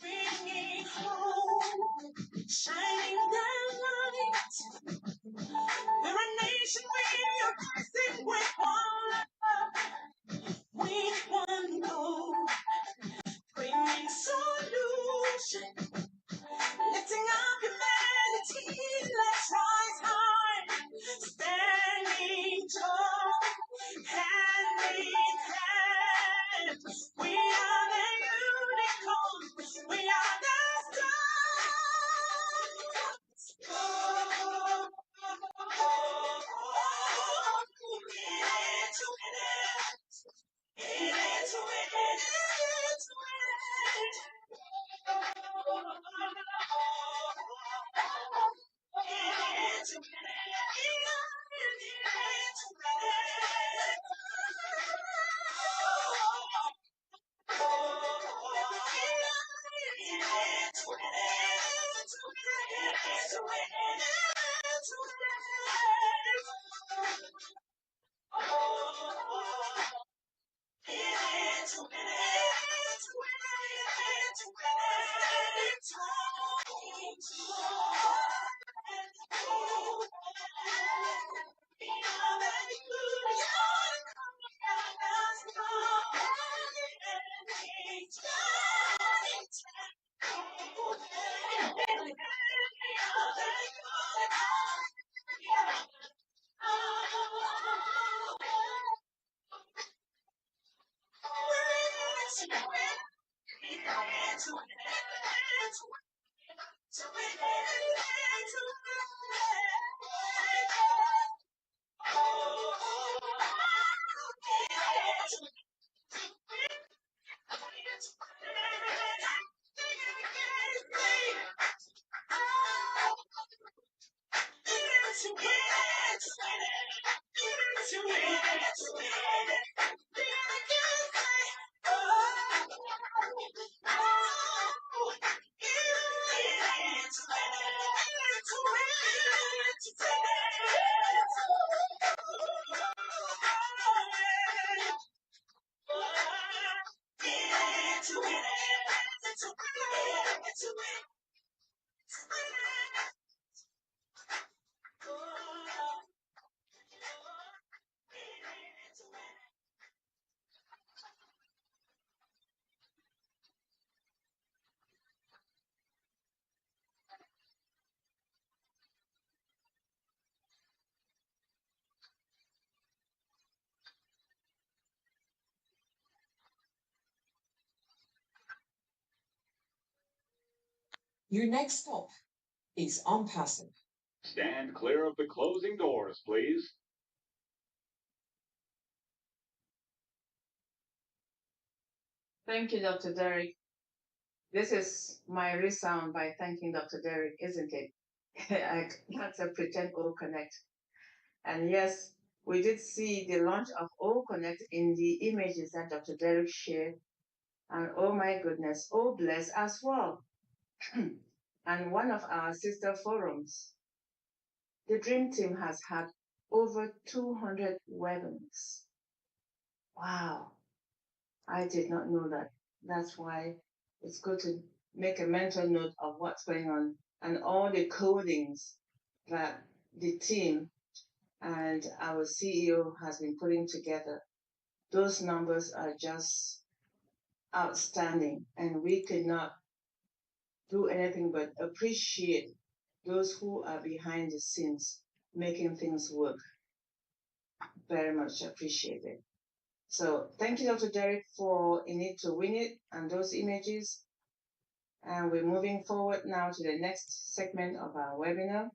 Bringing home, shining the light. We're a nation, we're rising with one love, with one goal, bringing solution, lifting up humanity. Let's rise high, standing tall, hand in hand. We are the unicorns, we are the stars. Oh, Your next stop is ONPASSIVE. Stand clear of the closing doors, please. Thank you, Dr. Derek. This is my resound by thanking Dr. Derek, isn't it? That's a pretend O Connect. And yes, we did see the launch of O Connect in the images that Dr. Derek shared. And oh my goodness, O Bless as well. And one of our sister forums. The Dream Team has had over 200 webinars. Wow, I did not know that. That's why it's good to make a mental note of what's going on and all the codings that the team and our CEO has been putting together. Those numbers are just outstanding, and we could not do anything but appreciate those who are behind the scenes making things work. Very much appreciated. So thank you, Dr. Derek, for In It to Win It and those images. And we're moving forward now to the next segment of our webinar,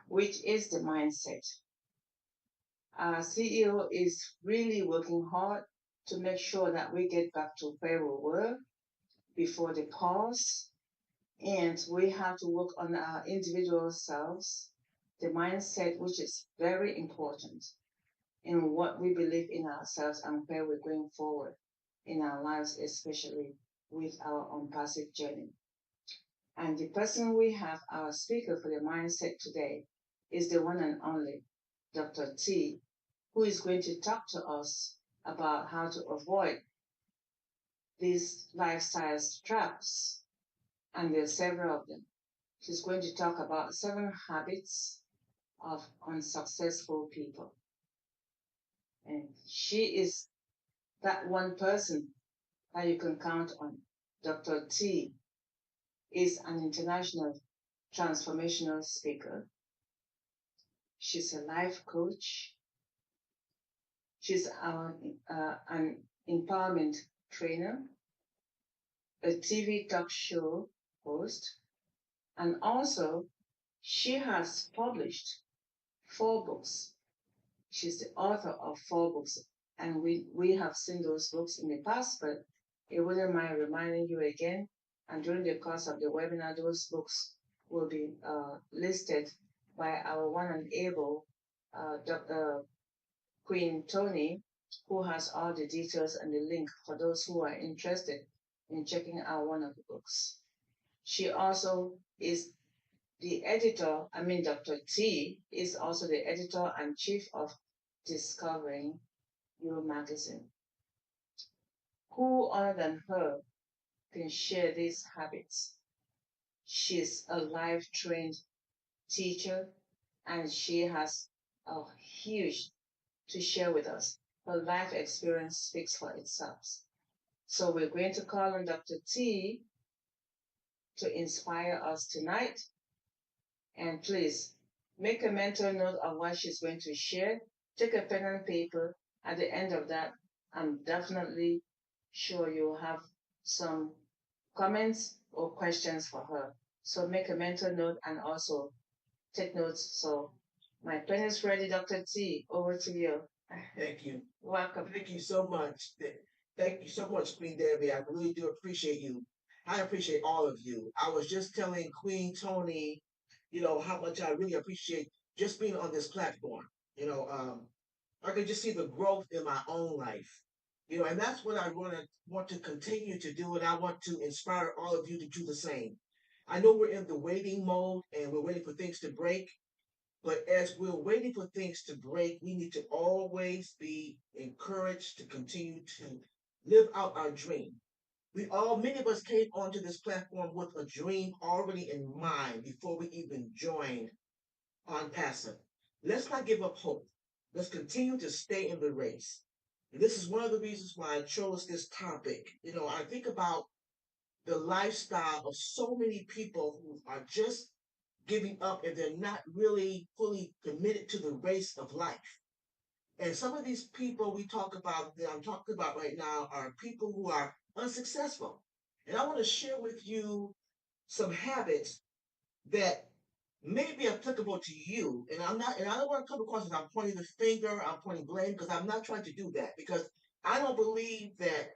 which is the mindset. Our CEO is really working hard to make sure that we get back to where we were before the pause, And we have to work on our individual selves, the mindset, which is very important in what we believe in ourselves and where we're going forward in our lives, especially with our ONPASSIVE journey. And the person we have, our speaker for the mindset today, is the one and only Dr. T, who is going to talk to us about how to avoid these lifestyle traps. And there are several of them. She's going to talk about 7 habits of unsuccessful people. And she is that one person that you can count on. Dr. T is an international transformational speaker. She's a life coach. She's an empowerment trainer, a TV talk show host, and also she has published 4 books. She's the author of 4 books, and we have seen those books in the past, but it wouldn't mind reminding you again. And during the course of the webinar, those books will be listed by our one and able Dr. Queen Tony, who has all the details and the link for those who are interested in checking out one of the books. She also is the editor, Dr. T is also the editor and chief of Discovering Your magazine. Who other than her can share these habits? She's a life trained teacher and she has a huge to share with us. Her life experience speaks for itself. So we're going to call on Dr. T to inspire us tonight. And please make a mental note of what she's going to share. Take a pen and paper. At the end of that, I'm definitely sure you'll have some comments or questions for her. So make a mental note and also take notes. So my pen is ready, Dr. T. Over to you. Thank you. Welcome. Thank you so much. Thank you so much, Queen Debbie. I really do appreciate you. I appreciate all of you. I was just telling Queen Tony, how much I really appreciate just being on this platform. I can just see the growth in my own life. And that's what I want to continue to do, and I want to inspire all of you to do the same. I know we're in the waiting mode and we're waiting for things to break, but as we're waiting for things to break, we need to always be encouraged to continue to live out our dream. Many of us came onto this platform with a dream already in mind before we even joined ONPASSIVE. Let's not give up hope. Let's continue to stay in the race. And this is one of the reasons why I chose this topic. I think about the lifestyle of so many people who are just giving up and they're not really fully committed to the race of life. And some of these people that I'm talking about right now are people who are unsuccessful. And I want to share with you some habits that may be applicable to you. And I don't want to come across as I'm pointing the finger, I'm pointing blame, because I'm not trying to do that. Because I don't believe that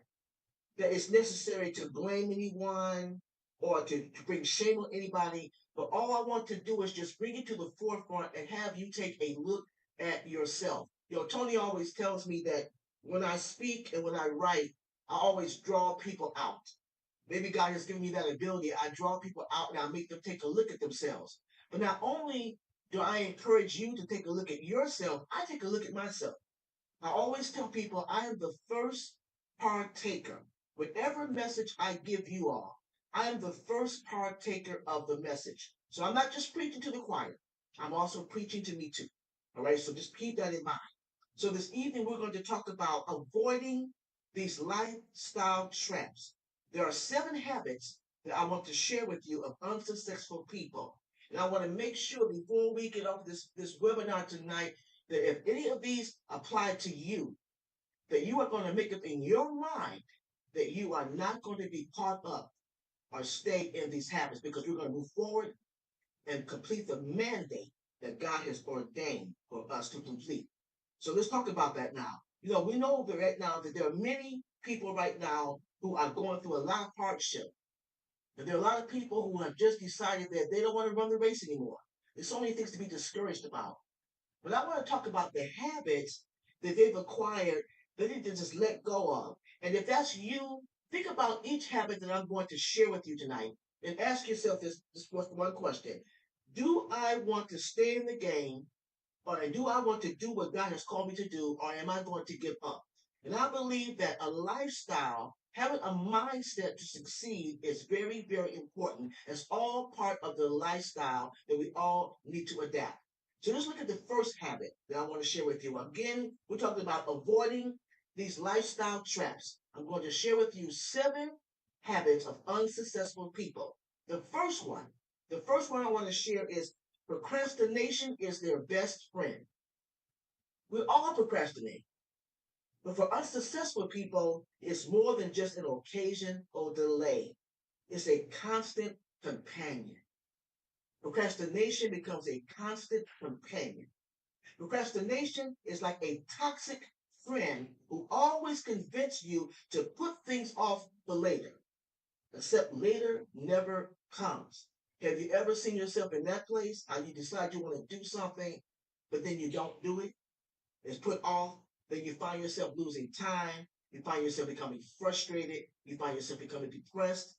it's necessary to blame anyone or to bring shame on anybody. But all I want to do is just bring it to the forefront and have you take a look at yourself. Tony always tells me that when I speak and when I write, I always draw people out. Maybe God has given me that ability. I draw people out and I make them take a look at themselves. But not only do I encourage you to take a look at yourself, I take a look at myself. I always tell people I am the first partaker. Whatever message I give you all, I am the first partaker of the message. So I'm not just preaching to the choir. I'm also preaching to me too. All right, so just keep that in mind. So this evening we're going to talk about avoiding these lifestyle traps. There are 7 habits that I want to share with you of unsuccessful people. And I want to make sure before we get off this webinar tonight that if any of these apply to you, that you are going to make up in your mind that you are not going to be caught up or stay in these habits, because we're going to move forward and complete the mandate that God has ordained for us to complete. So let's talk about that now. We know that right now that there are many people right now who are going through a lot of hardship. And there are a lot of people who have just decided that they don't want to run the race anymore. There's so many things to be discouraged about. But I want to talk about the habits that they've acquired that they need to just let go of. And if that's you, think about each habit that I'm going to share with you tonight and ask yourself this one question. Do I want to stay in the game, or do I want to do what God has called me to do, or am I going to give up? And I believe that a lifestyle, having a mindset to succeed is very, very important. It's all part of the lifestyle that we all need to adapt. So let's look at the first habit that I want to share with you. Again, we're talking about avoiding these lifestyle traps. I'm going to share with you 7 habits of unsuccessful people. The first one I want to share is procrastination is their best friend. We all procrastinate. But for unsuccessful people, it's more than just an occasion or delay. It's a constant companion. Procrastination becomes a constant companion. Procrastination is like a toxic friend who always convinces you to put things off for later, except later never comes. Have you ever seen yourself in that place? How you decide you want to do something, but then you don't do it? It's put off. Then you find yourself losing time. You find yourself becoming frustrated. You find yourself becoming depressed,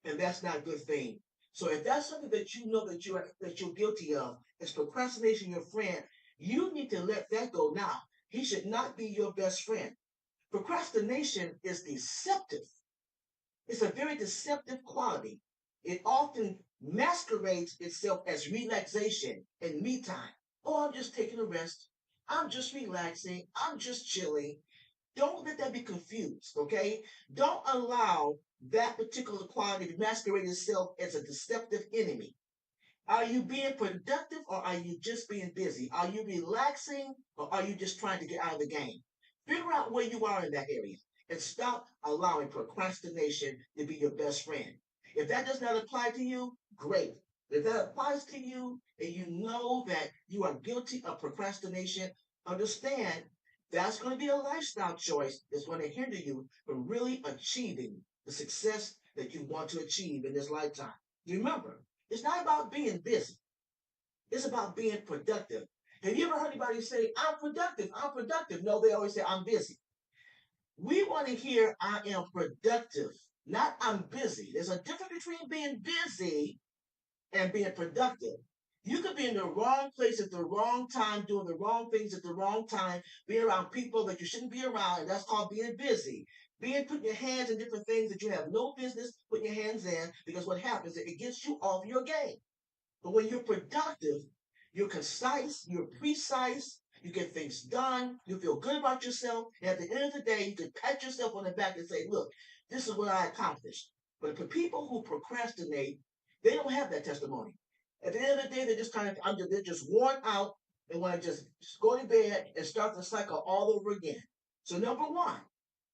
and that's not a good thing. So if that's something that you know that you're guilty of, is procrastination your friend, you need to let that go now. He should not be your best friend. Procrastination is deceptive. It's a very deceptive quality. It often masquerades itself as relaxation and me time. Oh, I'm just taking a rest. I'm just relaxing. I'm just chilling. Don't let that be confused, okay? Don't allow that particular quality to masquerade itself as a deceptive enemy. Are you being productive or are you just being busy? Are you relaxing or are you just trying to get out of the game? Figure out where you are in that area and stop allowing procrastination to be your best friend. If that does not apply to you, great. If that applies to you and you know that you are guilty of procrastination, understand that's going to be a lifestyle choice that's going to hinder you from really achieving the success that you want to achieve in this lifetime. Remember, it's not about being busy. It's about being productive. Have you ever heard anybody say, I'm productive, I'm productive? No, they always say, I'm busy. We want to hear, I am productive, not I'm busy. There's a difference between being busy and being productive. You could be in the wrong place at the wrong time, doing the wrong things at the wrong time, being around people that you shouldn't be around, and that's called being busy. Putting your hands in different things that you have no business putting your hands in, because what happens is it gets you off your game. But when you're productive, you're concise, you're precise, you get things done, you feel good about yourself, and at the end of the day, you can pat yourself on the back and say, look, this is what I accomplished. But for people who procrastinate, they don't have that testimony. At the end of the day, they're just they're just worn out and want to just go to bed and start the cycle all over again. So number one,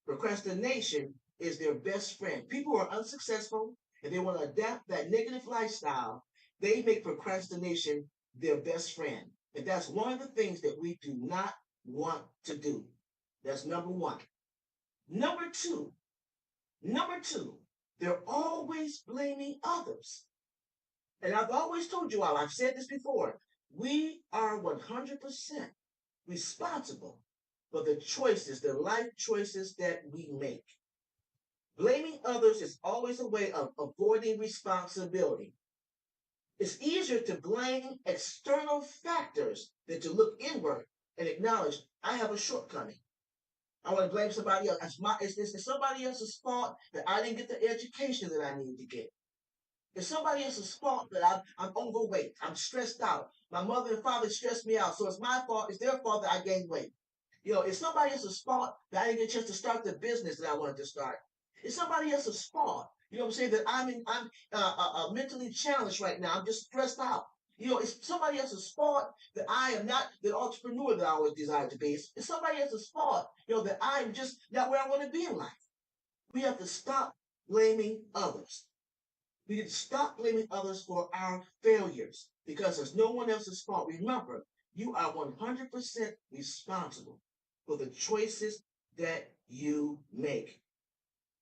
procrastination is their best friend. People who are unsuccessful and they want to adapt that negative lifestyle, they make procrastination their best friend. And that's one of the things that we do not want to do. That's number one. Number two, they're always blaming others. And I've always told you all, I've said this before, we are 100% responsible for the choices, the life choices that we make. Blaming others is always a way of avoiding responsibility. It's easier to blame external factors than to look inward and acknowledge I have a shortcoming. I want to blame somebody else. It's somebody else's fault that I didn't get the education that I needed to get. It's somebody else's fault that I'm overweight. I'm stressed out. My mother and father stressed me out. So it's my fault. It's their fault that I gained weight. It's somebody else's fault that I didn't get a chance to start the business that I wanted to start. It's somebody else's fault. You know what I'm saying? That I'm mentally challenged right now. I'm just stressed out. It's somebody else's fault that I am not the entrepreneur that I always desired to be. It's somebody else's fault, that I'm just not where I want to be in life. We have to stop blaming others. We need to stop blaming others for our failures because it's no one else's fault. Remember, you are 100% responsible for the choices that you make.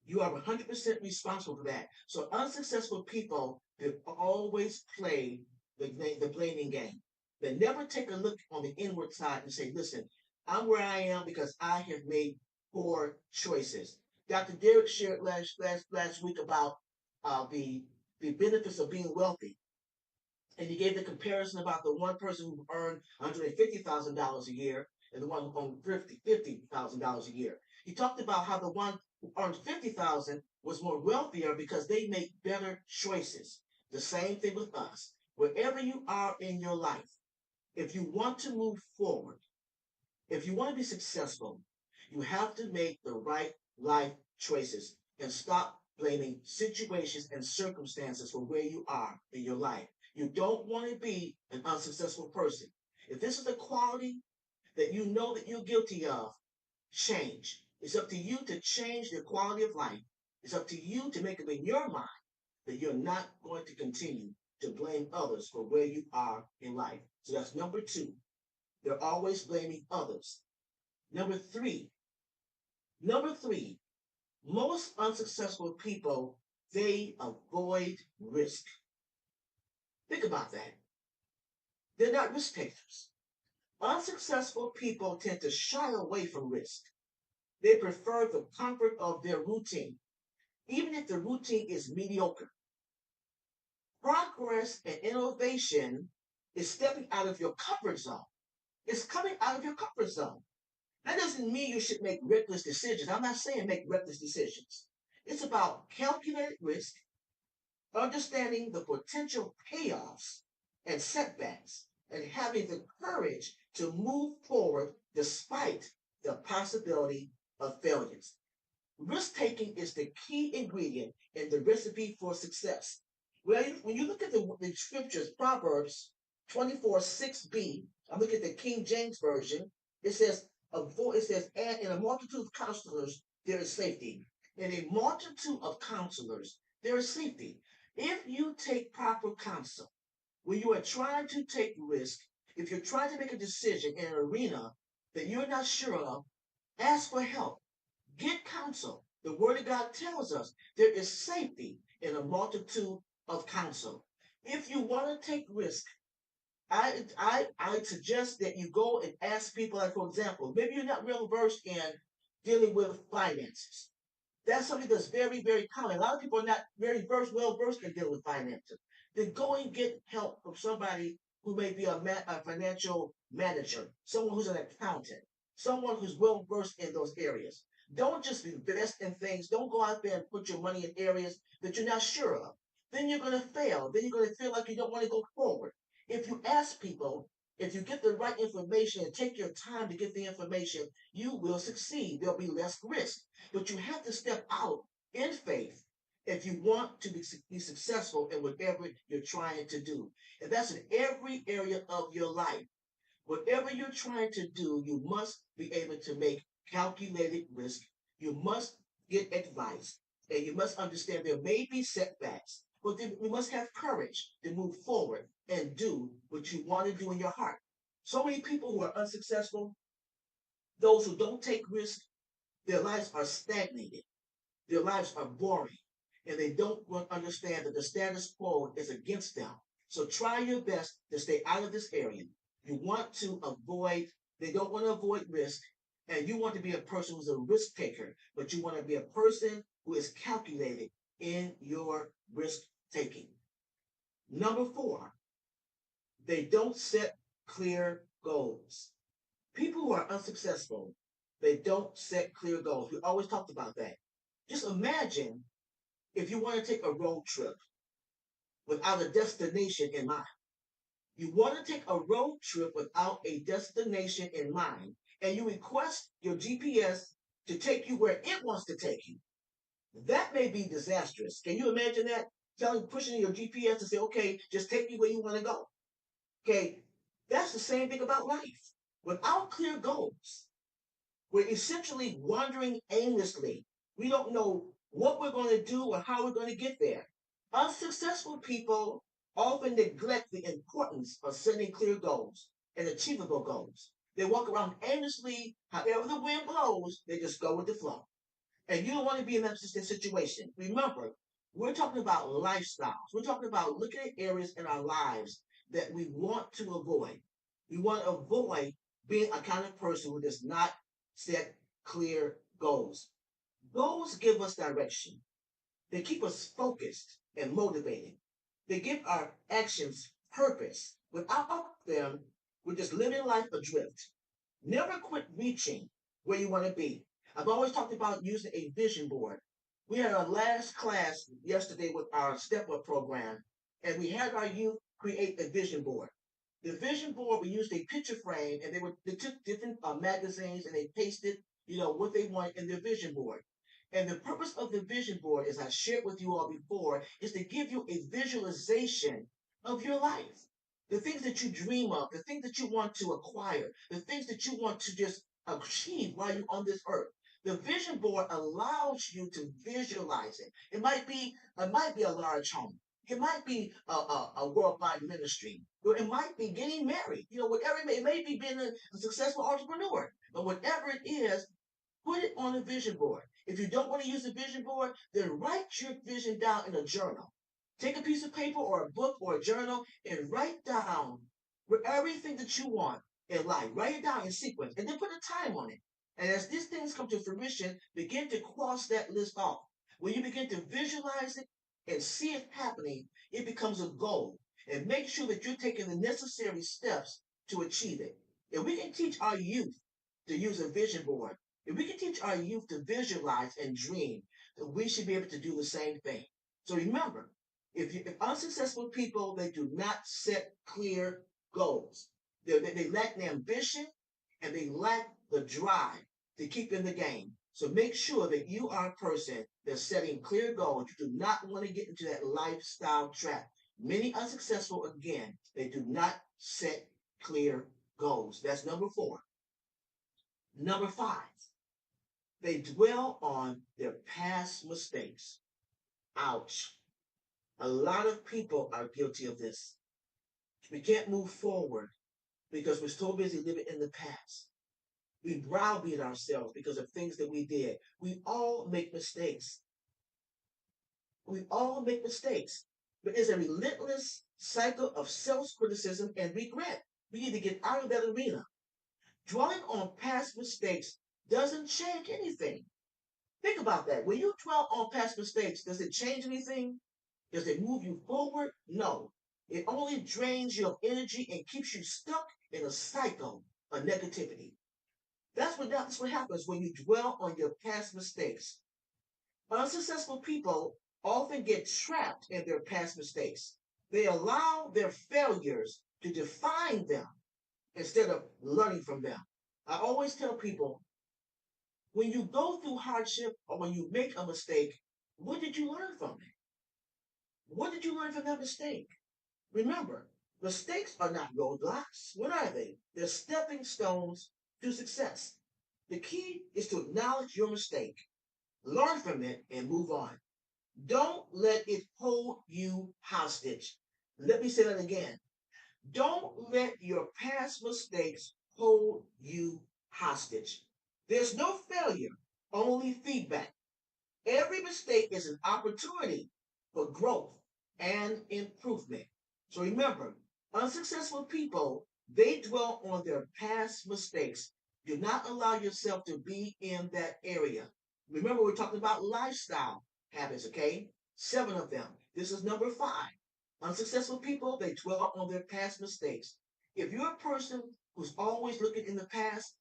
You are 100% responsible for that. So unsuccessful people, they always play the blaming game. They never take a look on the inward side and say, listen, I'm where I am because I have made poor choices. Dr. Derek shared last week about the benefits of being wealthy. And he gave the comparison about the one person who earned $150,000 a year and the one who earned $50,000 a year. He talked about how the one who earned 50,000 was more wealthier because they make better choices. The same thing with us. Wherever you are in your life, if you want to move forward, if you want to be successful, you have to make the right life choices and stop blaming situations and circumstances for where you are in your life. You don't want to be an unsuccessful person. If this is a quality that you know that you're guilty of, change. It's up to you to change your quality of life. It's up to you to make up in your mind that you're not going to continue to blame others for where you are in life. So that's number two. They're always blaming others. Number three, most unsuccessful people, they avoid risk. Think about that. They're not risk takers. Unsuccessful people tend to shy away from risk. They prefer the comfort of their routine, even if the routine is mediocre. Progress and innovation is stepping out of your comfort zone. It's coming out of your comfort zone. That doesn't mean you should make reckless decisions. I'm not saying make reckless decisions. It's about calculated risk, understanding the potential payoffs and setbacks, and having the courage to move forward despite the possibility of failures. Risk taking is the key ingredient in the recipe for success. Well, when you look at the scriptures, Proverbs 24:6b, I'm looking at the King James Version, it says, and in a multitude of counselors, there is safety. In a multitude of counselors, there is safety. If you take proper counsel, when you are trying to take risk, if you're trying to make a decision in an arena that you're not sure of, ask for help. Get counsel. The Word of God tells us there is safety in a multitude of counsel. If you want to take risk, I suggest that you go and ask people, like, for example, maybe you're not real versed in dealing with finances. That's something that's very, very common. A lot of people are not very well versed in dealing with finances. Then go and get help from somebody who may be a financial manager, someone who's an accountant, someone who's well versed in those areas. Don't just invest in things. Don't go out there and put your money in areas that you're not sure of. Then you're going to fail. Then you're going to feel like you don't want to go forward. If you ask people, if you get the right information and take your time to get the information, you will succeed. There'll be less risk. But you have to step out in faith if you want to be successful in whatever you're trying to do. And that's in every area of your life. Whatever you're trying to do, you must be able to make calculated risk. You must get advice. And you must understand there may be setbacks, but then you must have courage to move forward and do what you want to do in your heart. So many people who are unsuccessful, those who don't take risks, their lives are stagnated. Their lives are boring. And they don't understand that the status quo is against them. So try your best to stay out of this area. You want to avoid, they don't want to avoid risk. And you want to be a person who's a risk taker, but you want to be a person who is calculated in your risk taking. Number four, they don't set clear goals. People who are unsuccessful, they don't set clear goals. We always talked about that. Just imagine if you want to take a road trip without a destination in mind. You want to take a road trip without a destination in mind, and you request your GPS to take you where it wants to take you. That may be disastrous. Can you imagine that? Pushing your GPS to say, okay, just take me where you want to go. Okay, that's the same thing about life. Without clear goals, we're essentially wandering aimlessly. We don't know what we're going to do or how we're going to get there. Unsuccessful people often neglect the importance of setting clear goals and achievable goals. They walk around aimlessly, however the wind blows, they just go with the flow. And you don't want to be in that situation. Remember, we're talking about lifestyles. We're talking about looking at areas in our lives that we want to avoid. We want to avoid being a kind of person who does not set clear goals. Goals give us direction. They keep us focused and motivated. They give our actions purpose. Without them, we're just living life adrift. Never quit reaching where you want to be. I've always talked about using a vision board. We had our last class yesterday with our Step Up program, and we had our youth create a vision board. The vision board, we used a picture frame, and they took different magazines and they pasted, what they want in their vision board. And the purpose of the vision board, as I shared with you all before, is to give you a visualization of your life. The things that you dream of, the things that you want to acquire, the things that you want to just achieve while you're on this earth. The vision board allows you to visualize it. It might be a large home. It might be a worldwide ministry. Or it might be getting married. Whatever it may be being a successful entrepreneur. But whatever it is, put it on a vision board. If you don't want to use a vision board, then write your vision down in a journal. Take a piece of paper or a book or a journal and write down everything that you want in life. Write it down in sequence and then put a time on it. And as these things come to fruition, begin to cross that list off. When you begin to visualize it and see it happening, it becomes a goal. And make sure that you're taking the necessary steps to achieve it. If we can teach our youth to use a vision board, if we can teach our youth to visualize and dream, then we should be able to do the same thing. So remember, if unsuccessful people, they do not set clear goals. They lack the ambition and they lack the drive to keep in the game. So make sure that you are a person that's setting clear goals. You do not want to get into that lifestyle trap. Many unsuccessful, again, they do not set clear goals. That's number 4. Number 5, they dwell on their past mistakes. Ouch. A lot of people are guilty of this. We can't move forward because we're so busy living in the past. We browbeat ourselves because of things that we did. We all make mistakes. We all make mistakes. But it's a relentless cycle of self-criticism and regret. We need to get out of that arena. Dwelling on past mistakes doesn't change anything. Think about that. When you dwell on past mistakes, does it change anything? Does it move you forward? No. It only drains your energy and keeps you stuck in a cycle of negativity. That's what happens when you dwell on your past mistakes. Unsuccessful people often get trapped in their past mistakes. They allow their failures to define them instead of learning from them. I always tell people, when you go through hardship or when you make a mistake, what did you learn from it? What did you learn from that mistake? Remember, mistakes are not roadblocks. What are they? They're stepping stones to success. The key is to acknowledge your mistake, learn from it, and move on. Don't let it hold you hostage. Let me say that again. Don't let your past mistakes hold you hostage. There's no failure, only feedback. Every mistake is an opportunity for growth and improvement. So remember, unsuccessful people, they dwell on their past mistakes. Do not allow yourself to be in that area. Remember, we're talking about lifestyle habits, okay? 7 of them. This is number 5. Unsuccessful people, they dwell on their past mistakes. If you're a person who's always looking in the past,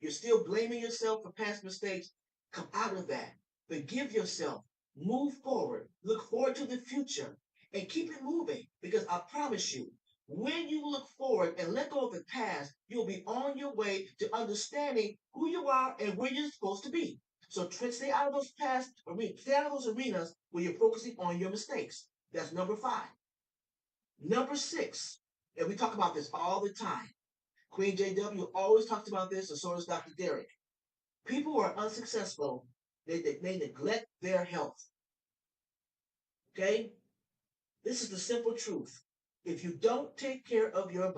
you're still blaming yourself for past mistakes, come out of that. Forgive yourself. Move forward. Look forward to the future and keep it moving, because I promise you, when you look forward and let go of the past, you'll be on your way to understanding who you are and where you're supposed to be. So stay out of those stay out of those arenas where you're focusing on your mistakes. That's number 5. Number 6, and we talk about this all the time. Queen JW always talks about this, and so does Dr. Derek. People who are unsuccessful, they neglect their health. Okay? This is the simple truth. If you don't take care of your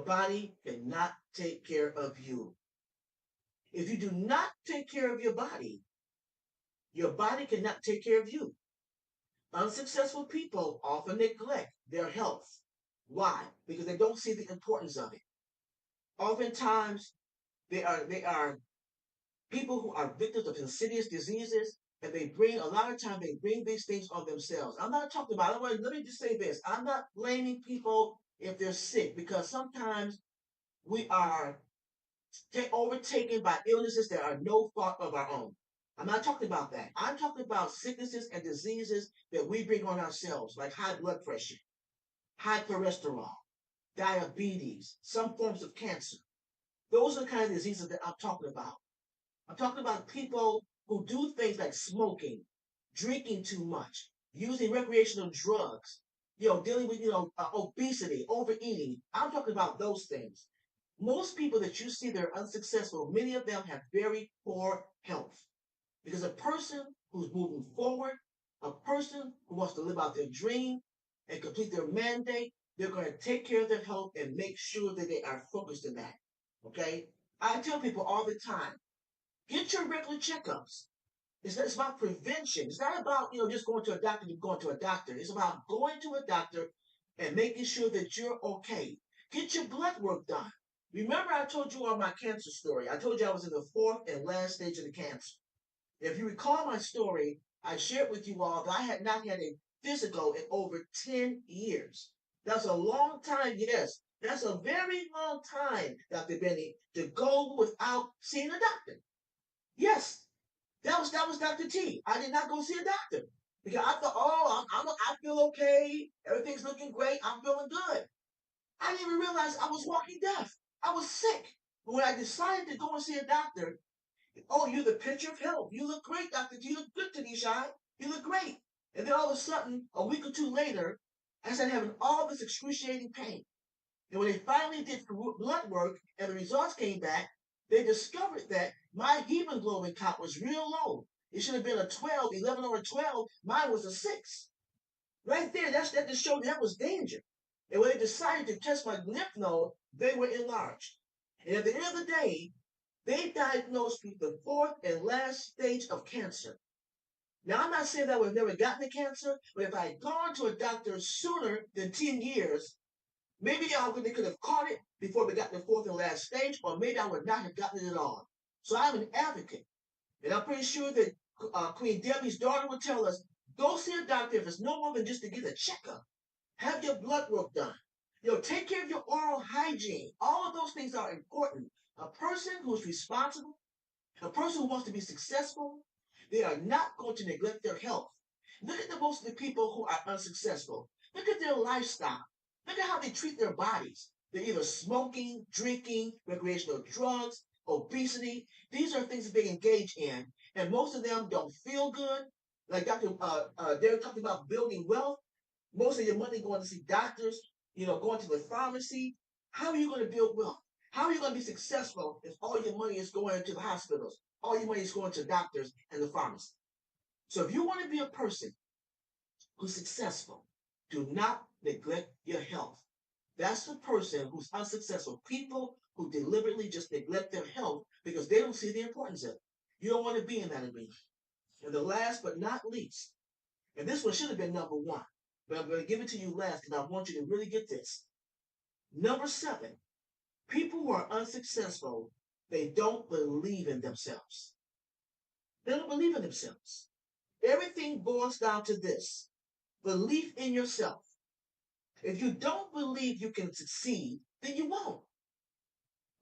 body cannot take care of you. If you do not take care of your body cannot take care of you. Unsuccessful people often neglect their health. Why? Because they don't see the importance of it. Oftentimes, they are people who are victims of insidious diseases, and a lot of times they bring these things on themselves. I'm not talking about, let me just say this. I'm not blaming people if they're sick, because sometimes we are overtaken by illnesses that are no fault of our own. I'm not talking about that. I'm talking about sicknesses and diseases that we bring on ourselves, like high blood pressure, high cholesterol, diabetes, some forms of cancer. Those are the kind of diseases that I'm talking about. I'm talking about people who do things like smoking, drinking too much, using recreational drugs, dealing with, obesity, overeating. I'm talking about those things. Most people that you see that are unsuccessful, many of them have very poor health. Because a person who's moving forward, a person who wants to live out their dream and complete their mandate, they're going to take care of their health and make sure that they are focused in that. Okay? I tell people all the time, get your regular checkups. It's about prevention. It's not about, just going to a doctor to going to a doctor. It's about going to a doctor and making sure that you're okay. Get your blood work done. Remember, I told you on my cancer story. I told you I was in the fourth and last stage of the cancer. If you recall my story, I shared with you all that I had not had a physical in over 10 years. That's a long time, yes. That's a very long time, DrBenny, to go without seeing a doctor. Yes, that was Dr. T. I did not go see a doctor because I thought, oh, I feel okay. Everything's looking great. I'm feeling good. I didn't even realize I was walking deaf. I was sick. But when I decided to go and see a doctor, oh, you're the picture of health. You look great, Dr. T. You look good, Tunishai. You look great. And then all of a sudden, a week or two later, I started having all this excruciating pain. And when they finally did blood work and the results came back, they discovered that my hemoglobin count was real low. It should have been a 12, 11 or a 12. Mine was a 6. Right there, that just showed me that was danger. And when they decided to test my lymph node, they were enlarged. And at the end of the day, they diagnosed me with the fourth and last stage of cancer. Now, I'm not saying that I would have never gotten the cancer, but if I had gone to a doctor sooner than 10 years, maybe they could have caught it before we got to the fourth and last stage, or maybe I would not have gotten it at all. So I'm an advocate. And I'm pretty sure that Queen Debbie's daughter would tell us, go see a doctor if it's no more than just to get a checkup. Have your blood work done. Take care of your oral hygiene. All of those things are important. A person who's responsible, a person who wants to be successful, they are not going to neglect their health. Look at most of the people who are unsuccessful. Look at their lifestyle. Look at how they treat their bodies. They're either smoking, drinking, recreational drugs, obesity. These are things that they engage in, and most of them don't feel good. Like they're talking about building wealth. Most of your money going to see doctors, going to the pharmacy. How are you going to build wealth? How are you going to be successful if all your money is going to the hospitals? All your money is going to doctors and the pharmacy. So if you want to be a person who's successful, do not neglect your health. That's the person who's unsuccessful. People who deliberately just neglect their health because they don't see the importance of it. You don't want to be in that arena. And the last but not least, and this one should have been number one, but I'm going to give it to you last because I want you to really get this. Number 7, people who are unsuccessful, they don't believe in themselves. They don't believe in themselves. Everything boils down to this: belief in yourself. If you don't believe you can succeed, then you won't.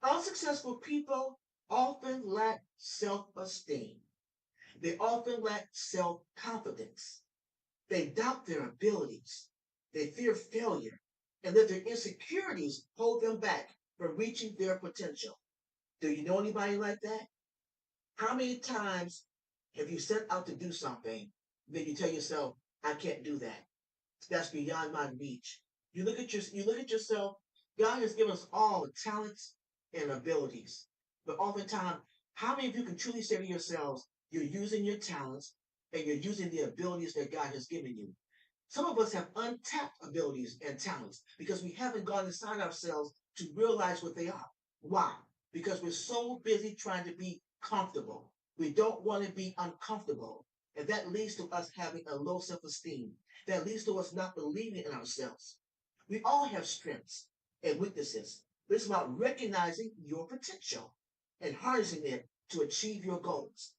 Unsuccessful people often lack self-esteem. They often lack self-confidence. They doubt their abilities. They fear failure and let their insecurities hold them back from reaching their potential. Do you know anybody like that? How many times have you set out to do something, then you tell yourself, I can't do that. That's beyond my reach. You look at yourself. God has given us all talents and abilities. But oftentimes, how many of you can truly say to yourselves, you're using your talents and you're using the abilities that God has given you? Some of us have untapped abilities and talents because we haven't gone inside ourselves to realize what they are. Why? because we're so busy trying to be comfortable. We don't want to be uncomfortable. And that leads to us having a low self esteem. That leads to us not believing in ourselves. We all have strengths and weaknesses, but it's about recognizing your potential and harnessing it to achieve your goals.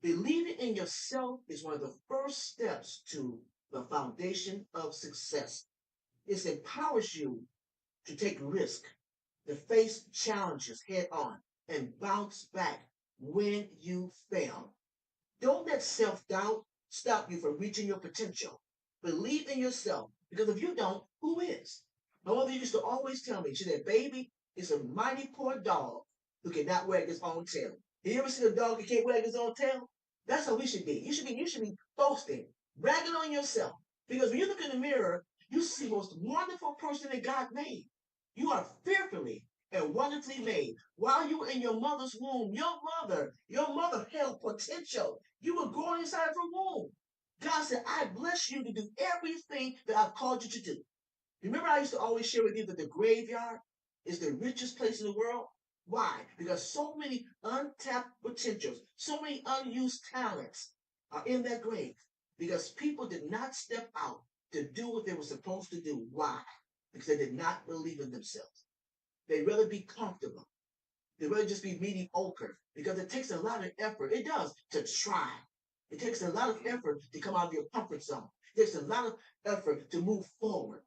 Believing in yourself is one of the first steps to the foundation of success. It empowers you to take risk, to face challenges head on, and bounce back when you fail. Don't let self doubt stop you from reaching your potential. Believe in yourself, because if you don't, who is? My mother used to always tell me, she said, baby, it's a mighty poor dog who cannot wag his own tail. You ever seen a dog that can't wag his own tail? That's how we should be. You should be boasting, bragging on yourself. Because when you look in the mirror, you see the most wonderful person that God made. You are fearfully and wonderfully made. While you were in your mother's womb, your mother held potential. You were growing inside of her womb. God said, I bless you to do everything that I've called you to do. Remember, I used to always share with you that the graveyard is the richest place in the world? Why? Because so many untapped potentials, so many unused talents are in that grave. Because people did not step out to do what they were supposed to do. Why? Because they did not believe in themselves. They'd rather be comfortable. They'd rather just be mediocre. Because it takes a lot of effort. It does to try. It takes a lot of effort to come out of your comfort zone. It takes a lot of effort to move forward.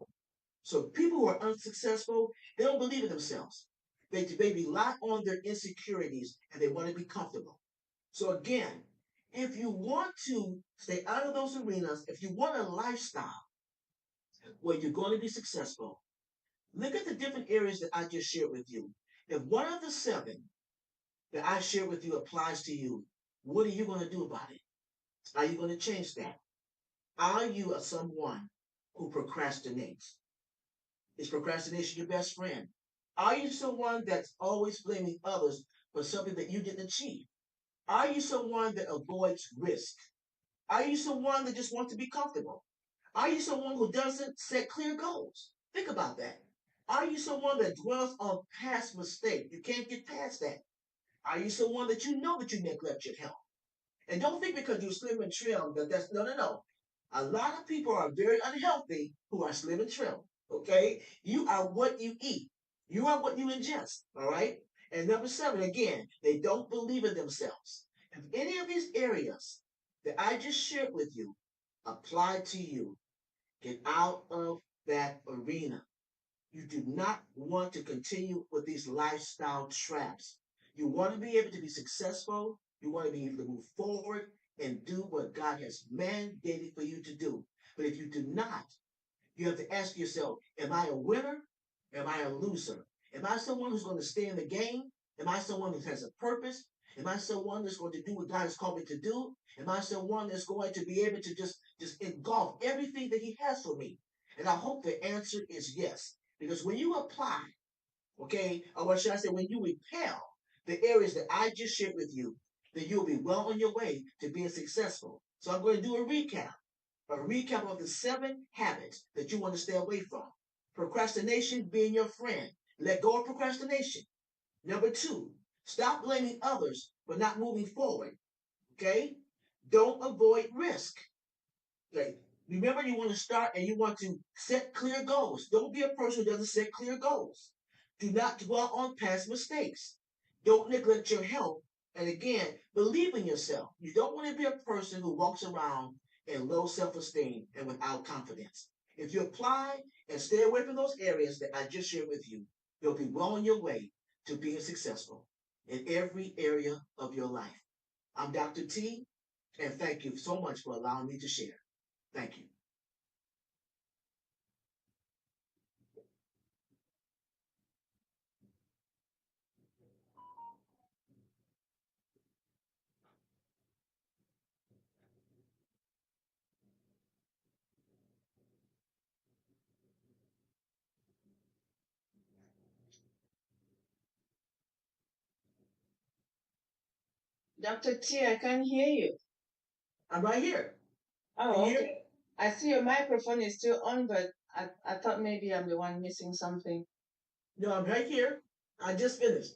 So people who are unsuccessful, they don't believe in themselves. They rely on their insecurities and they want to be comfortable. So again, if you want to stay out of those arenas, if you want a lifestyle where you're going to be successful, look at the different areas that I just shared with you. If one of the seven that I shared with you applies to you, what are you going to do about it? Are you going to change that? Are you someone who procrastinates? Is procrastination your best friend? Are you someone that's always blaming others for something that you didn't achieve? Are you someone that avoids risk? Are you someone that just wants to be comfortable? Are you someone who doesn't set clear goals? Think about that. Are you someone that dwells on past mistakes? You can't get past that. Are you someone that you know that you neglect your health? And don't think because you're slim and trim that that's no, no, no. A lot of people are very unhealthy who are slim and trim. Okay, you are what you eat. You are what you ingest. All right. And number seven, again, they don't believe in themselves. If any of these areas that I just shared with you apply to you, get out of that arena. You do not want to continue with these lifestyle traps. You want to be able to be successful. You want to be able to move forward and do what God has mandated for you to do. But if you do not, you have to ask yourself, am I a winner? Am I a loser? Am I someone who's going to stay in the game? Am I someone who has a purpose? Am I someone that's going to do what God has called me to do? Am I someone that's going to be able to just engulf everything that He has for me? And I hope the answer is yes. Because when you apply, okay, or what should I say, when you repel the areas that I just shared with you, then you'll be well on your way to being successful. So I'm going to do a recap of the seven habits that you want to stay away from. Procrastination being your friend. Let go of procrastination. Number two, stop blaming others for not moving forward. Okay? Don't avoid risk. Okay? Remember, you want to start and you want to set clear goals. Don't be a person who doesn't set clear goals. Do not dwell on past mistakes. Don't neglect your health. And again, believe in yourself. You don't want to be a person who walks around in low self esteem and without confidence. If you apply and stay away from those areas that I just shared with you, you'll be well on your way to being successful in every area of your life. I'm Dr. T, and thank you so much for allowing me to share. Thank you. Dr. T, I can't hear you. I'm right here. Oh, Can you hear me? okay. I see your microphone is still on, but I thought maybe I'm the one missing something. No, I'm right here. I just finished.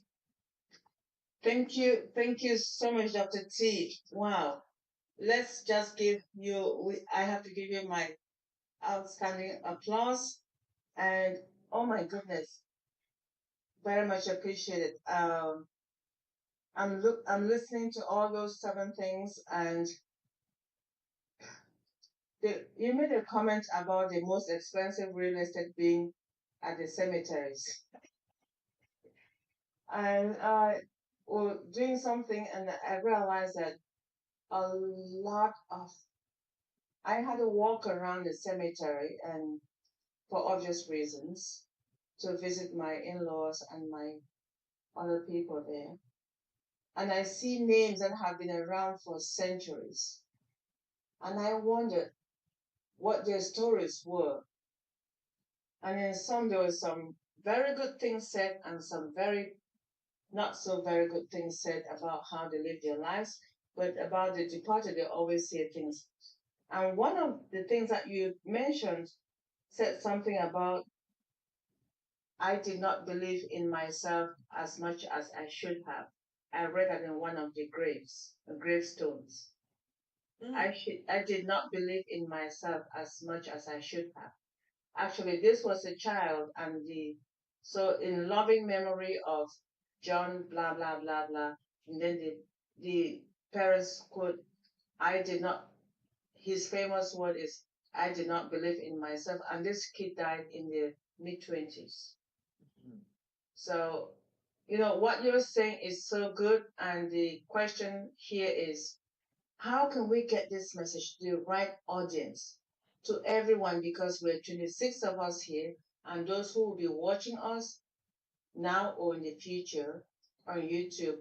Thank you so much, Dr. T. Wow. Let's just give you, I have to give you my outstanding applause. And oh my goodness, very much appreciated. I'm listening to all those seven things, and you made a comment about the most expensive real estate being at the cemeteries. And I was doing something, and I realized that a lot of I had to walk around the cemetery, and for obvious reasons, to visit my in-laws and my other people there. And I see names that have been around for centuries. And I wondered what their stories were. And in some, there were some very good things said and some very not so very good things said about how they live their lives. But about the departed, they always say things. And one of the things that you mentioned said something about I did not believe in myself as much as I should have. I read that in one of the gravestones. I did not believe in myself as much as I should have. Actually, this was a child, and so in loving memory of John, blah blah blah blah, and then the parents quote, "I did not." His famous word is, "I did not believe in myself," and this kid died in the mid-20s. So, what you're saying is so good, and the question here is, how can we get this message to the right audience, to everyone? Because we're 26 of us here, and those who will be watching us now or in the future on YouTube,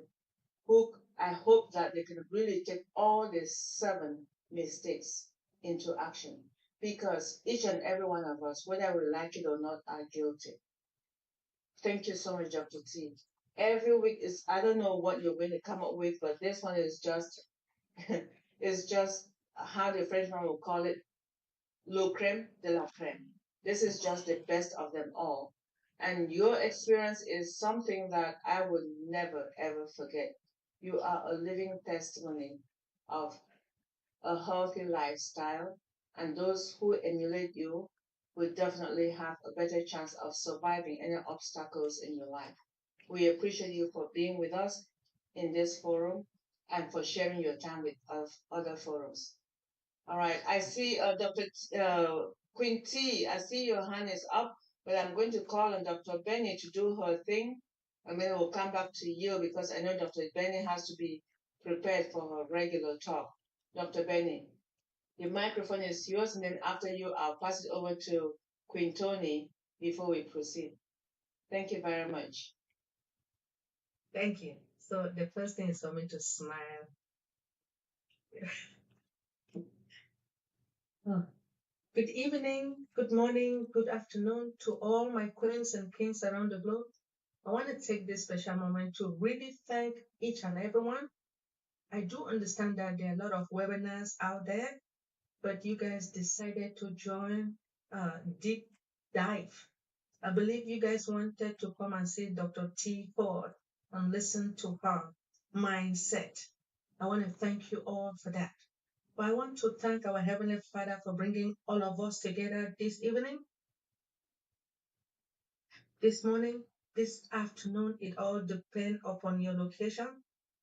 who I hope that they can really take all the seven mistakes into action. Because each and every one of us, whether we like it or not, are guilty. Thank you so much, Dr. T. Every week is, I don't know what you're going to come up with, but this one is just is just how the Frenchman will call it, le creme de la creme. This is just the best of them all. And your experience is something that I would never, ever forget. You are a living testimony of a healthy lifestyle, and those who emulate you will definitely have a better chance of surviving any obstacles in your life. We appreciate you for being with us in this forum and for sharing your time with other forums. All right, I see Dr. Queen T, I see your hand is up, but I'm going to call on Dr. Benny to do her thing, and then we'll come back to you because I know Dr. Benny has to be prepared for her regular talk. Dr. Benny, the microphone is yours, and then after you, I'll pass it over to Queen Tony before we proceed. Thank you very much. Thank you. So the first thing is for me to smile. Oh. Good evening, good morning, good afternoon to all my queens and kings around the globe. I want to take this special moment to really thank each and everyone. I do understand that there are a lot of webinars out there, but you guys decided to join Deep Dive. I believe you guys wanted to come and see Dr. T. Ford and listen to her mindset. I want to thank you all for that. But I want to thank our Heavenly Father for bringing all of us together this evening, this morning, this afternoon. It all depends upon your location.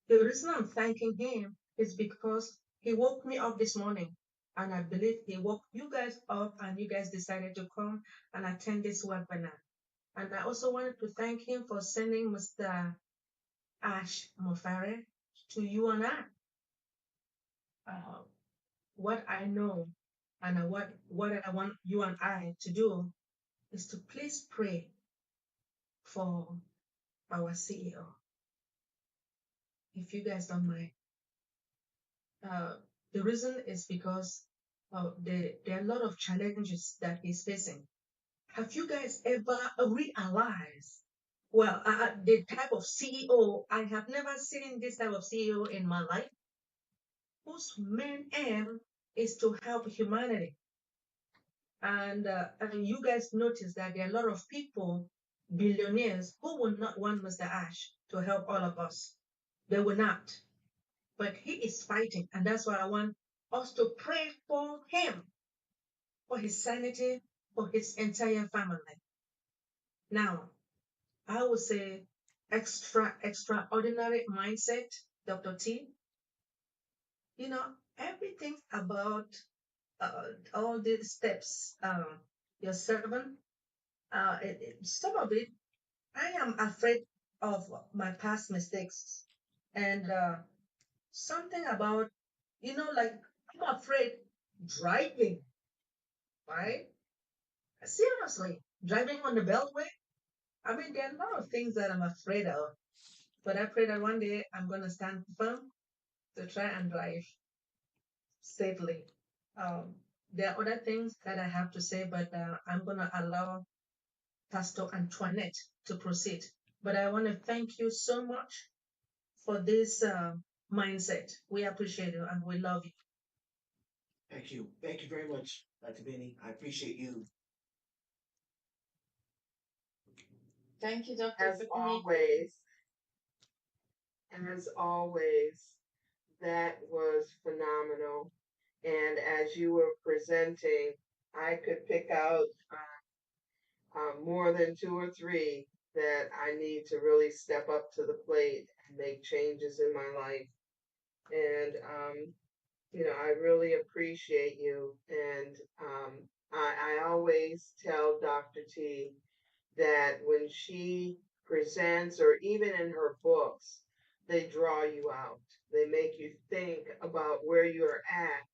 The reason I'm thanking Him is because He woke me up this morning. And I believe He woke you guys up and you guys decided to come and attend this webinar. And I also wanted to thank Him for sending Mr. Ash Mofare to you and I. What I know and what I want you and I to do is to please pray for our CEO, if you guys don't mind. The reason is because there are a lot of challenges that he's facing. Have you guys ever realized, well, the type of CEO, I have never seen this type of CEO in my life, whose main aim is to help humanity. And you guys notice that there are a lot of people, billionaires, who will not want Mr. Ash to help all of us. They will not. But he is fighting, and that's why I want us to pray for him, for his sanity, for his entire family. Now, I would say extraordinary mindset, Dr. T. You know, everything about all these steps, your servant, some of it, I am afraid of my past mistakes. And something about, like I'm afraid driving, right? Seriously, driving on the Beltway. I mean, there are a lot of things that I'm afraid of, but I pray that one day I'm going to stand firm to try and drive safely. Um, there are other things that I have to say, but I'm going to allow Pastor Antoinette to proceed. But I want to thank you so much for this mindset. We appreciate you and we love you. Thank you. Thank you very much, Dr. Benny. I appreciate you. Thank you, Dr. As Benny. always, that was phenomenal. And as you were presenting, I could pick out more than two or three that I need to really step up to the plate and make changes in my life. And, I really appreciate you. And I always tell Dr. T that when she presents or even in her books, they draw you out. They make you think about where you're at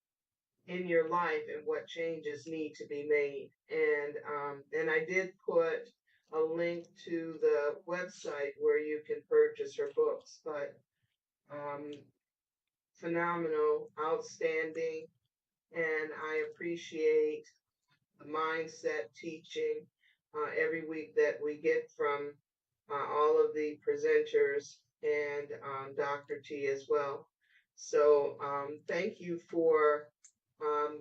in your life and what changes need to be made. And I did put a link to the website where you can purchase her books. But um, phenomenal, outstanding, and I appreciate the mindset teaching every week that we get from all of the presenters and Dr. T as well. So thank you for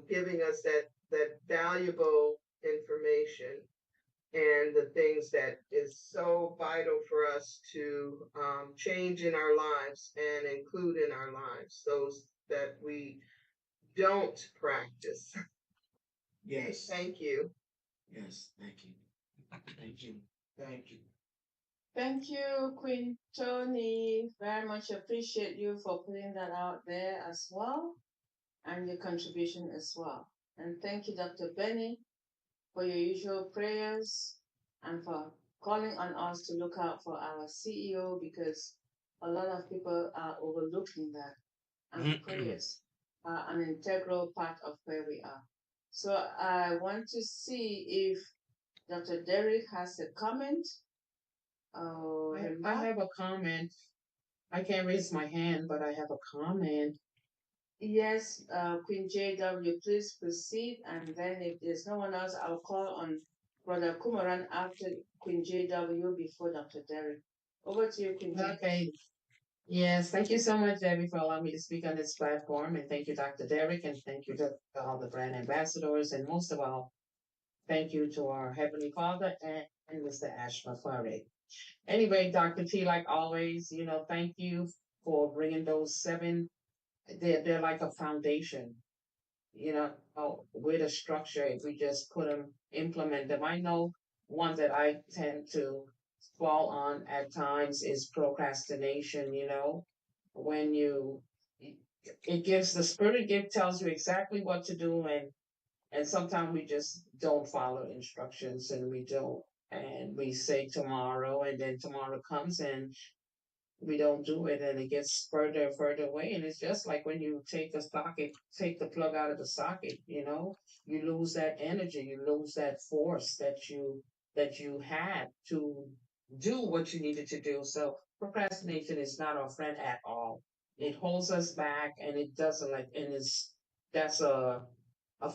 giving us that valuable information and the things that is so vital for us to change in our lives and include in our lives, those that we don't practice. Yes. Thank you. Yes. Thank you. Thank you. Thank you. Thank you, Queen Tony. Very much appreciate you for putting that out there as well, and your contribution as well. And thank you, Dr. Benny, for your usual prayers and for calling on us to look out for our CEO, because a lot of people are overlooking that, and prayers are an integral part of where we are. So I want to see if Dr. Derek has a comment. I have a comment. I can't raise my hand, but I have a comment. Yes, Queen JW, please proceed. And then if there's no one else, I'll call on Brother Kumaran after Queen JW before Dr. Derek. Over to you, Queen JW. Okay. Yes, thank you so much, Debbie, for allowing me to speak on this platform. And thank you, Dr. Derek, and thank you to all the brand ambassadors. And most of all, thank you to our Heavenly Father and Mr. Ashma Farid. Anyway, Dr. T, like always, thank you for bringing those seven. They're like a foundation, with a structure. If we just put them, implement them. I know one that I tend to fall on at times is procrastination. When it gives the spirit gift tells you exactly what to do, and sometimes we just don't follow instructions, and we don't, and we say tomorrow, and then tomorrow comes and we don't do it, and it gets further and further away. And it's just like when you take take the plug out of the socket, you lose that energy, you lose that force that you had to do what you needed to do. So procrastination is not our friend at all. It holds us back, and it doesn't like, and that's a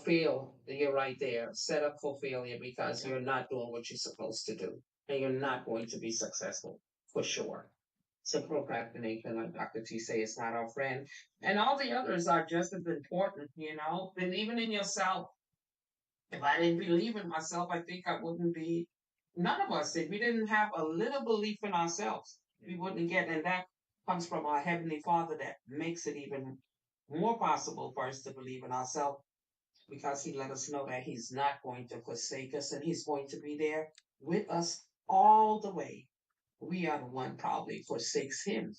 fail. You're right there, set up for failure, because you're not doing what you're supposed to do, and you're not going to be successful for sure. So procrastination, like Dr. T say, is not our friend. And all the others are just as important, believing in yourself. If I didn't believe in myself, I think I wouldn't be, none of us, if we didn't have a little belief in ourselves, we wouldn't get in that. comes from our Heavenly Father that makes it even more possible for us to believe in ourselves because He let us know that He's not going to forsake us and He's going to be there with us all the way. We are the one probably forsakes Him.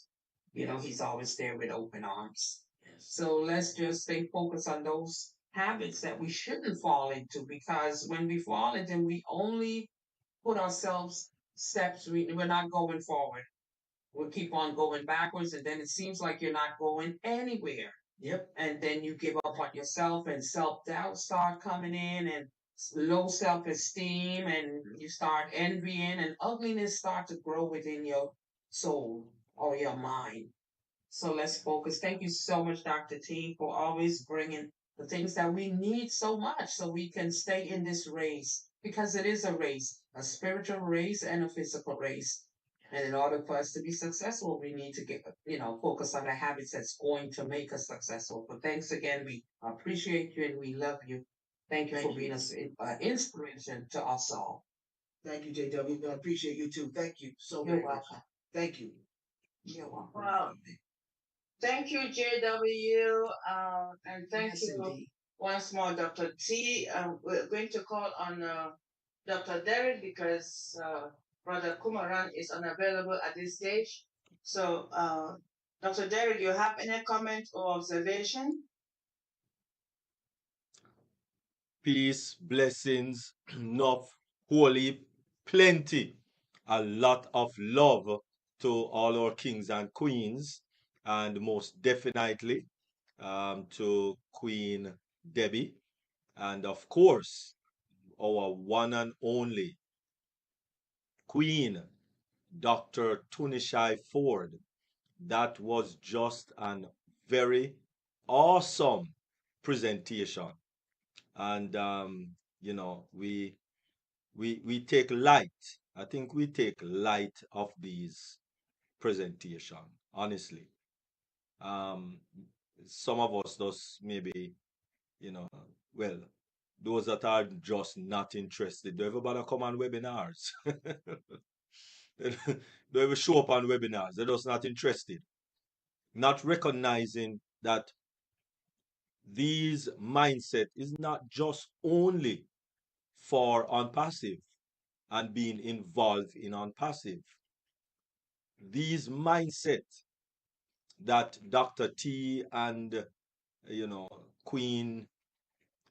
You know, He's always there with open arms. So let's just stay focused on those habits that we shouldn't fall into because when we fall into them, we only put ourselves steps, we're not going forward. We'll keep on going backwards, and then it seems like you're not going anywhere. Yep. And then you give up on yourself, and self doubt start coming in, and low self esteem, and you start envying, and ugliness start to grow within your soul or your mind. So let's focus. Thank you so much, Dr. T, for always bringing the things that we need so much so we can stay in this race because it is a race, a spiritual race and a physical race. And in order for us to be successful, we need to get, focus on the habits that's going to make us successful. But thanks again. We appreciate you and we love you. Thank you for being an inspiration to us all. Thank you, JW. I appreciate you too. Thank you so You're very much. welcome. Thank you. You're welcome. Wow. Thank you, JW, and thank Yes, you indeed. once more, Dr. T. We're going to call on Dr. Derek because Brother Kumaran is unavailable at this stage. So, Dr. Derek, you have any comment or observation? Peace, blessings, enough, holy, plenty, a lot of love to all our kings and queens, and most definitely to Queen Debbie, and of course, our one and only Queen, Dr. Tunishai Ford. That was just an very awesome presentation. And, we take light. I think we take light of these presentation, honestly. Um, some of us just maybe, you know, well, those that are just not interested, don't ever bother come on webinars. They don't ever show up on webinars. They're just not interested. Not recognizing that these mindset is not just only for unpassive and being involved in unpassive. These mindset that Dr. T and Queen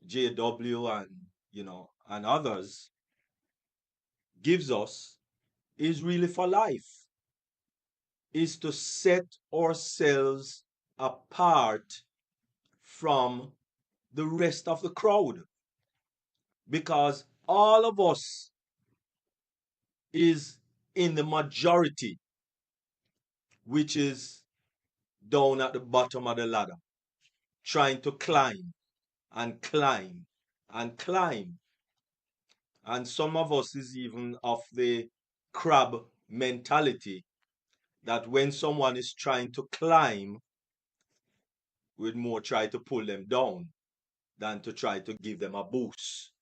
JW and and others gives us is really for life, is to set ourselves apart from the rest of the crowd, because all of us is in the majority, which is down at the bottom of the ladder, trying to climb and climb and climb. And some of us is even of the crab mentality that when someone is trying to climb, we'd more try to pull them down than to try to give them a boost.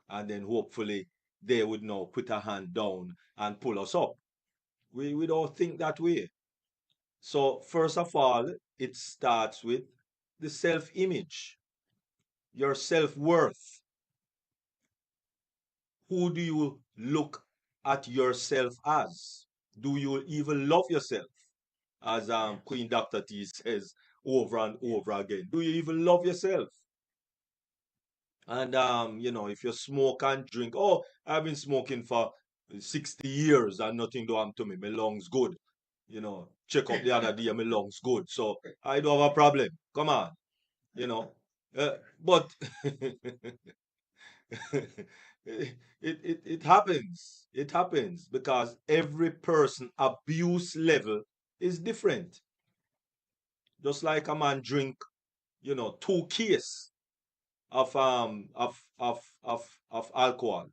And then hopefully they would now put a hand down and pull us up. We don't think that way. So first of all, it starts with the self-image, your self-worth. Who do you look at yourself as? Do you even love yourself? As Queen Dr. T says over and over again. Do you even love yourself? And if you smoke and drink, oh, I've been smoking for 60 years and nothing do happen to me. My lungs good. Check up the other day, my lungs good. So I don't have a problem. Come on. But it happens. It happens because every person abuse level is different. Just like a man drink, 2 case of alcohol,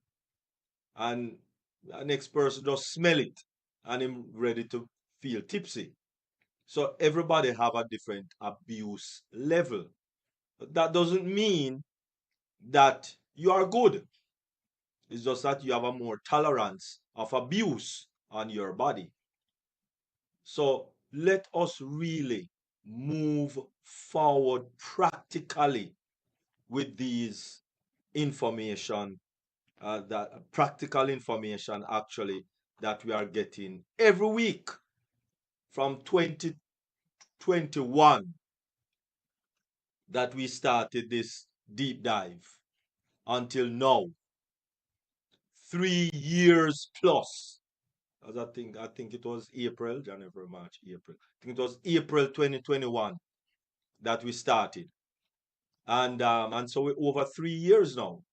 and the next person just smell it and him ready to feel tipsy. So everybody have a different abuse level. But that doesn't mean that you are good. It's just that you have a more tolerance of abuse on your body. So let us really move forward practically with these information, that practical information actually that we are getting every week from 2021 that we started this deep dive until now, 3 years plus. As I think it was April, January, March, April. I think it was April 2021 that we started, and so we're over 3 years now.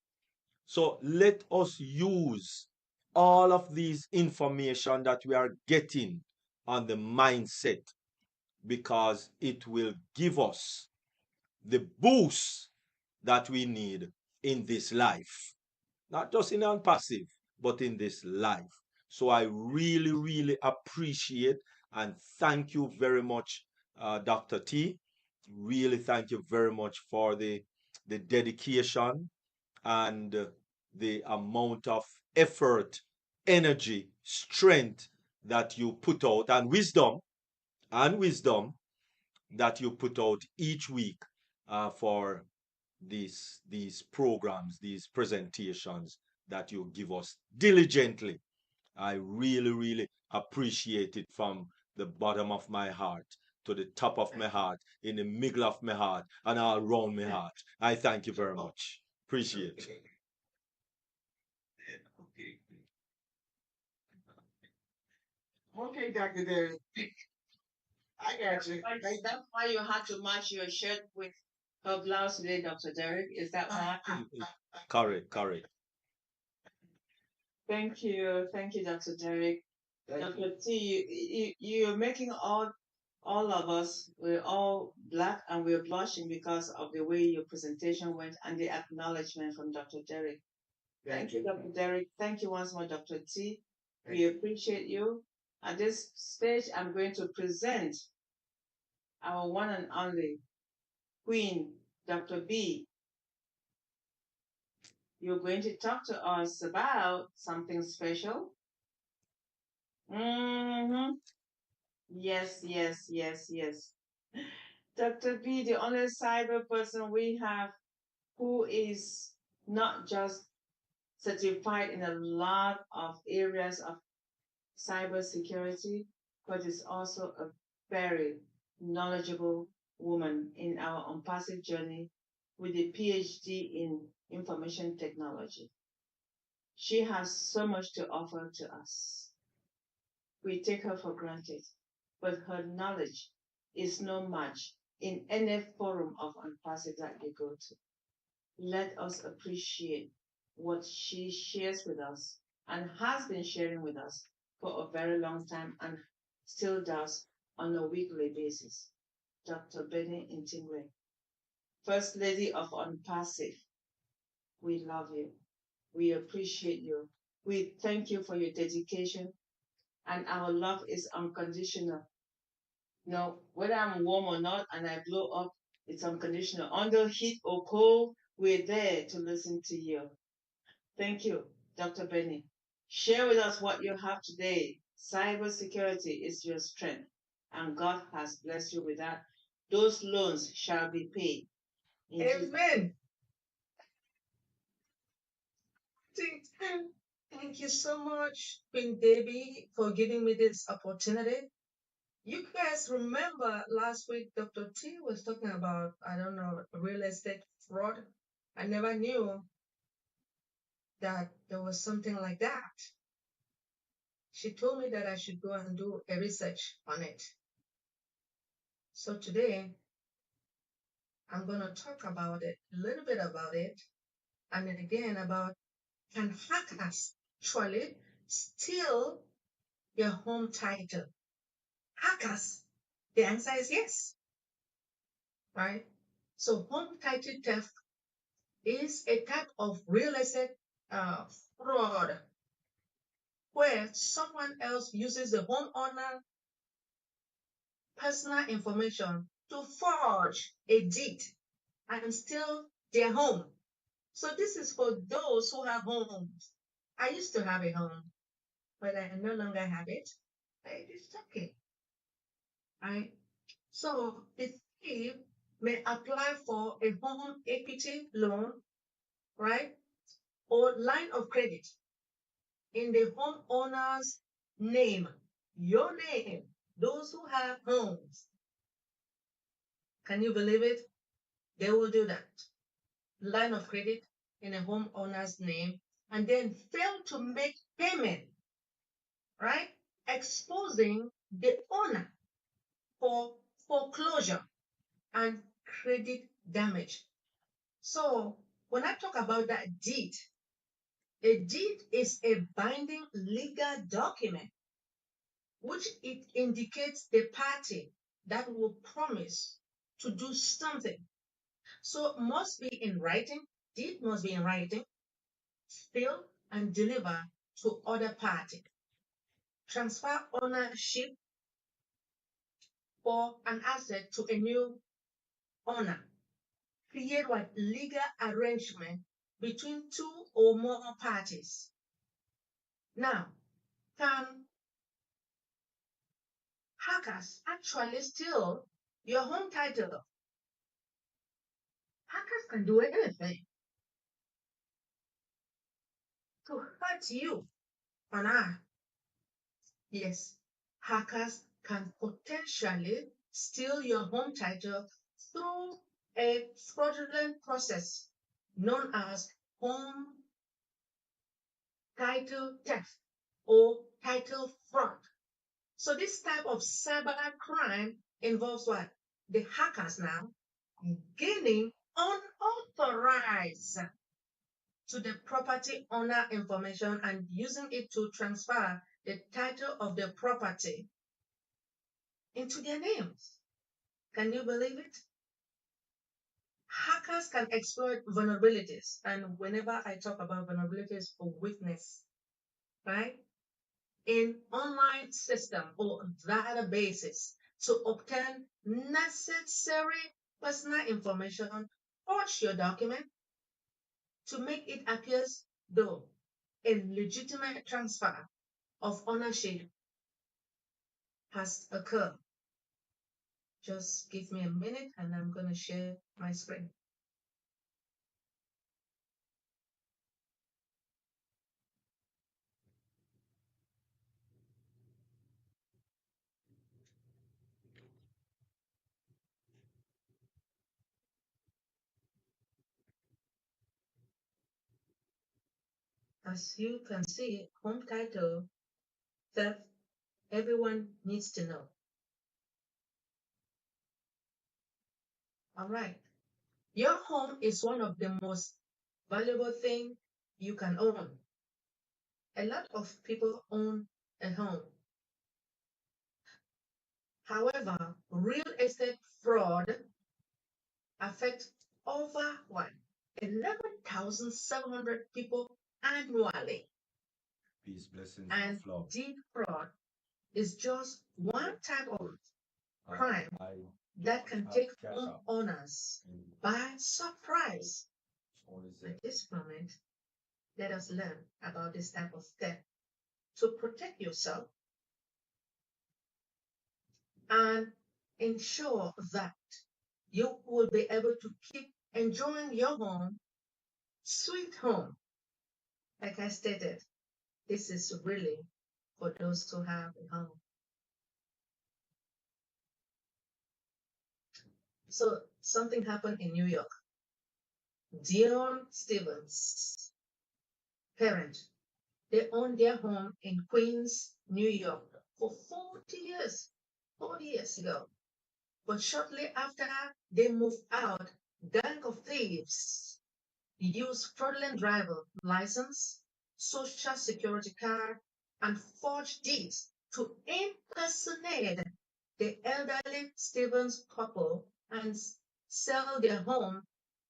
So let us use all of these information that we are getting on the mindset, because it will give us the boost that we need in this life, not just in Unpassive, but in this life. So I really, really appreciate and thank you very much, Dr. T. Really thank you very much for the dedication and the amount of effort, energy, strength that you put out, and wisdom that you put out each week for these programs, these presentations that you give us diligently. I really, really appreciate it from the bottom of my heart to the top of my heart, in the middle of my heart, and all around my heart. I thank you very much. Appreciate it. Okay. Okay, Dr. Derek. I got you. That's why you had to match your shirt with her blouse today, Dr. Derek. Is that why? Correct, correct. Thank you. Thank you, Dr. Derek. Thank you. Dr. T, you're making all of us, we're all black and we're blushing because of the way your presentation went and the acknowledgement from Dr. Derek. Thank you, Dr. Derek. Thank you once more, Dr. T. We appreciate you. At this stage, I'm going to present our one and only Queen, Dr. B. You're going to talk to us about something special. Mm-hmm. Yes, yes, yes, yes. Dr. B, the only cyber person we have who is not just certified in a lot of areas of cybersecurity, but is also a very knowledgeable woman in our ONPASSIVE journey with a PhD in information technology. She has so much to offer to us. We take her for granted, but her knowledge is no match in any forum of ONPASSIVE that we go to. Let us appreciate what she shares with us and has been sharing with us for a very long time and still does on a weekly basis. DrBenny Intingwe, First Lady of ONPASSIVE, we love you. We appreciate you. We thank you for your dedication, and our love is unconditional. No, whether I'm warm or not and I blow up, it's unconditional. Under heat or cold, we're there to listen to you. Thank you, Dr. Benny. Share with us what you have today. Cybersecurity is your strength, and God has blessed you with that. Those loans shall be paid. Amen. Thank you so much, Queen Debbie, for giving me this opportunity. You guys remember last week Dr. T was talking about, I don't know, real estate fraud. I never knew that there was something like that. She told me that I should go and do a research on it. So today, I'm going to talk about it, a little bit about it, and then again about can hackers actually steal your home title? Hackers, the answer is yes, right? So home title theft is a type of real estate fraud where someone else uses the homeowner personal information to forge a deed and steal their home. So this is for those who have homes. I used to have a home, but I no longer have it. It is okay. right? So the thief may apply for a home equity loan, right? Or line of credit in the homeowner's name, your name, those who have homes. Can you believe it? They will do that. Line of credit in a homeowner's name and then fail to make payment, right? Exposing the owner for foreclosure and credit damage. So when I talk about that deed, a deed is a binding legal document which it indicates the party that will promise to do something. So must be in writing, deed must be in writing, still and deliver to other party. Transfer ownership for an asset to a new owner. Create what legal arrangement between two or more parties. Now, can hackers actually steal your home title? Hackers can do anything to hurt you and I. Yes, hackers can potentially steal your home title through a fraudulent process known as home title theft or title fraud. So this type of cyber crime involves what? The hackers now gaining unauthorized to the property owner information and using it to transfer the title of the property into their names. Can you believe it? Hackers can exploit vulnerabilities. And whenever I talk about vulnerabilities or weakness, right, in online system or databases to obtain necessary personal information, forge your document to make it appear though a legitimate transfer of ownership has occurred. Just give me a minute and I'm going to share my screen. As you can see, home title theft, everyone needs to know. All right. Your home is one of the most valuable things you can own. A lot of people own a home. However, real estate fraud affects over what? 11,700 people annually. Peace, blessings, And of love. deed fraud is just one type of crime I that can have take cash home out. owners by surprise. What is At it? this moment, let us learn about this type of theft to protect yourself and ensure that you will be able to keep enjoying your home, sweet home. Like I stated, this is really for those who have a home. So something happened in New York. Dion Stevens' parents, they owned their home in Queens, New York for 40 years ago. But shortly after they moved out, gang of thieves used fraudulent driver license, social security card, and forged deeds to impersonate the elderly Stevens couple and sell their home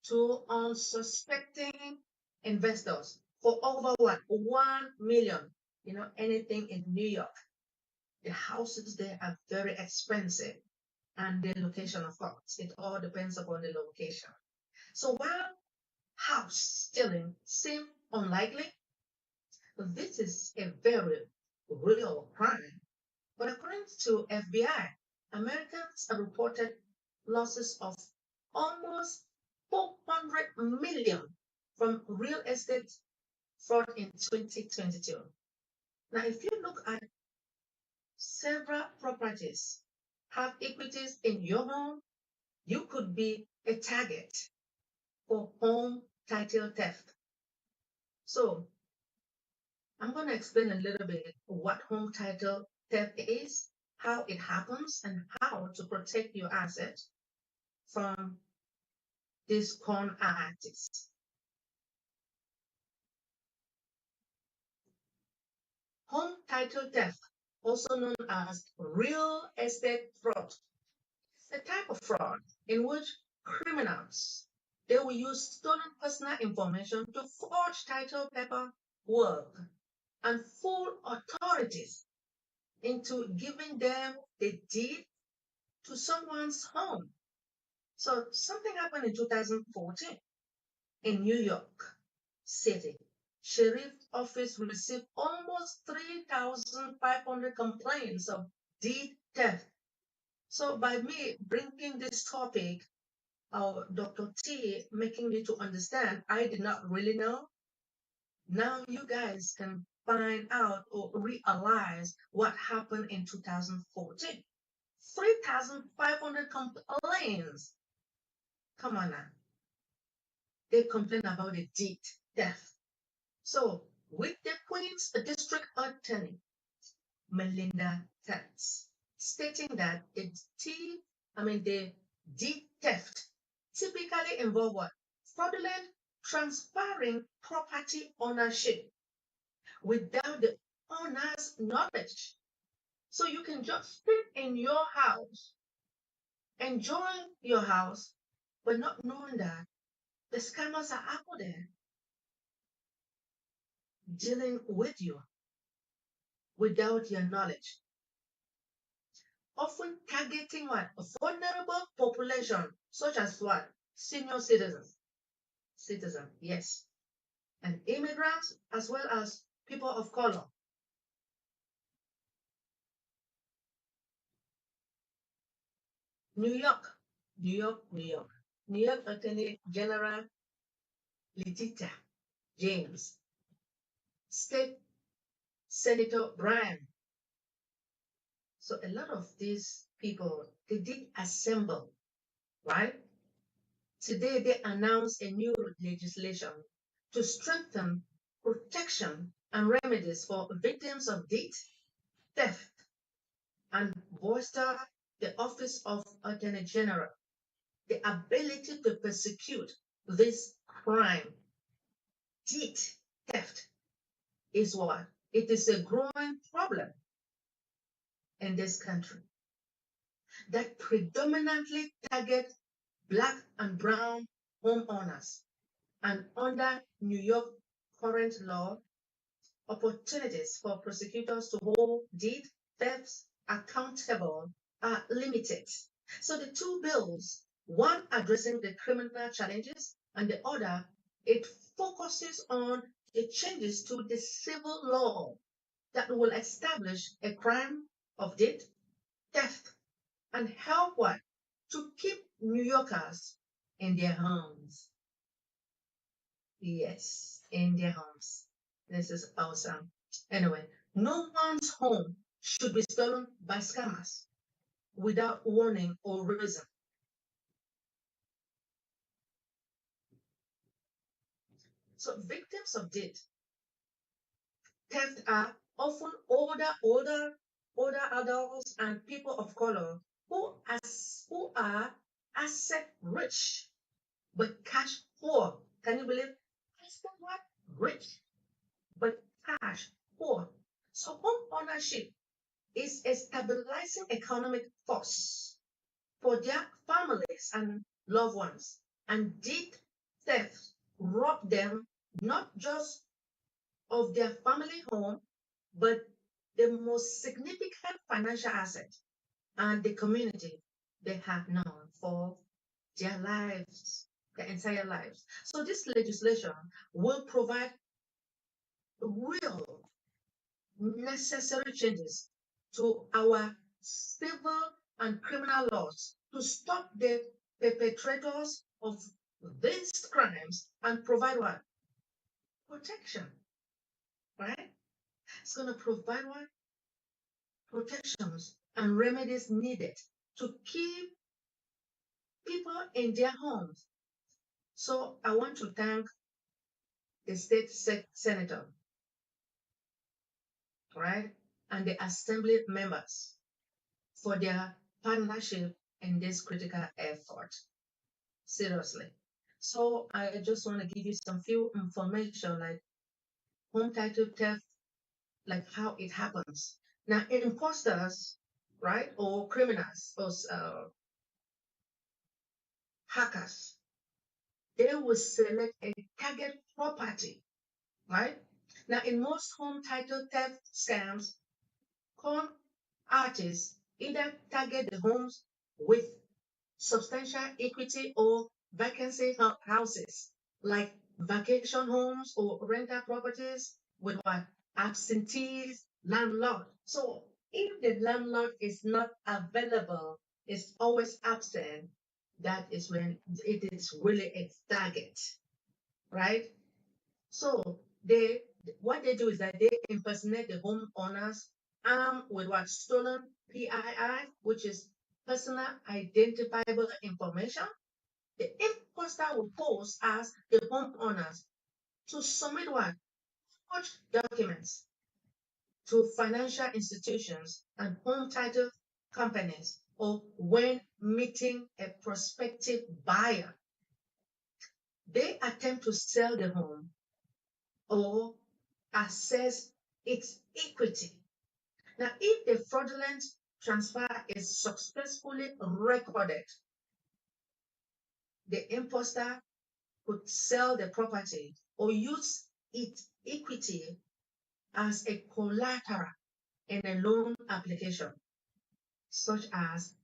to unsuspecting investors for over what? 1 million. You know, anything in New York. The houses there are very expensive and the location, of course. It all depends upon the location. So while house stealing seems unlikely, this is a very real crime. But according to FBI, Americans have reported losses of almost 400 million from real estate fraud in 2022. Now, if you look at several properties have equities in your home, you could be a target for home title theft. So I'm going to explain a little bit what home title theft is, how it happens, and how to protect your assets from these con artists. Home title theft, also known as real estate fraud, is a type of fraud in which criminals they will use stolen personal information to forge title paperwork and fool authorities into giving them the deed to someone's home. So something happened in 2014 in New York City. Sheriff office received almost 3,500 complaints of deed theft. So by me bringing this topic, Dr. T making me to understand, I did not really know. Now you guys can find out or realize what happened in 2014. 3,500 complaints. Come on now. They complain about the deed theft. So, with the Queen's District Attorney, Melinda Katz, stating that the deed theft typically involve what? Fraudulent transferring property ownership without the owner's knowledge. So you can just sit in your house, enjoy your house, but not knowing that the scammers are out there dealing with you without your knowledge. Often targeting what? A vulnerable population, such as what? Senior citizens. Yes. And immigrants, as well as people of color. New York. New York Attorney General Letitia James. State Senator Brian. So a lot of these people, they did assemble, right? Today they announced a new legislation to strengthen protection and remedies for victims of deed theft and bolster the Office of Attorney General, the ability to prosecute this crime. Deed theft is what? It is a growing problem in this country that predominantly target Black and brown homeowners. And under New York current law, opportunities for prosecutors to hold deed thefts accountable are limited. So the two bills, one addressing the criminal challenges and the other, it focuses on the changes to the civil law that will establish a crime of deed theft and help what? To keep New Yorkers in their homes. Yes, in their homes. This is awesome. Anyway, no one's home should be stolen by scammers without warning or reason. So victims of deed theft are often older adults and people of color who are asset rich but cash poor. Can you believe? Asset what? Rich but cash poor. So home ownership is a stabilizing economic force for their families and loved ones. And deed theft rob them not just of their family home, but the most significant financial asset and the community they have known for their lives, their entire lives. So this legislation will provide real necessary changes to our civil and criminal laws to stop the perpetrators of these crimes and provide what? Protection, right? It's going to provide what? Protections and remedies needed to keep people in their homes. So I want to thank the state senator, right, and the assembly members for their partnership in this critical effort. Seriously. So I just want to give you some few information like home title theft, like how it happens. Now, imposters, right, or criminals or hackers, they will select a target property, right? Now, in most home title theft scams, con artists either target the homes with substantial equity or vacancy houses, like vacation homes or rental properties with what? Absentee landlord. So if the landlord is not available, is always absent, that is when it is really a target, right? So what they do is that they impersonate the homeowners armed with what? Stolen PII, which is personal identifiable information. The imposter will pose as the homeowners to submit what? Forged documents to financial institutions and home title companies, or when meeting a prospective buyer. They attempt to sell the home or assess its equity. Now, if the fraudulent transfer is successfully recorded, the imposter could sell the property or use its equity as a collateral in a loan application, such as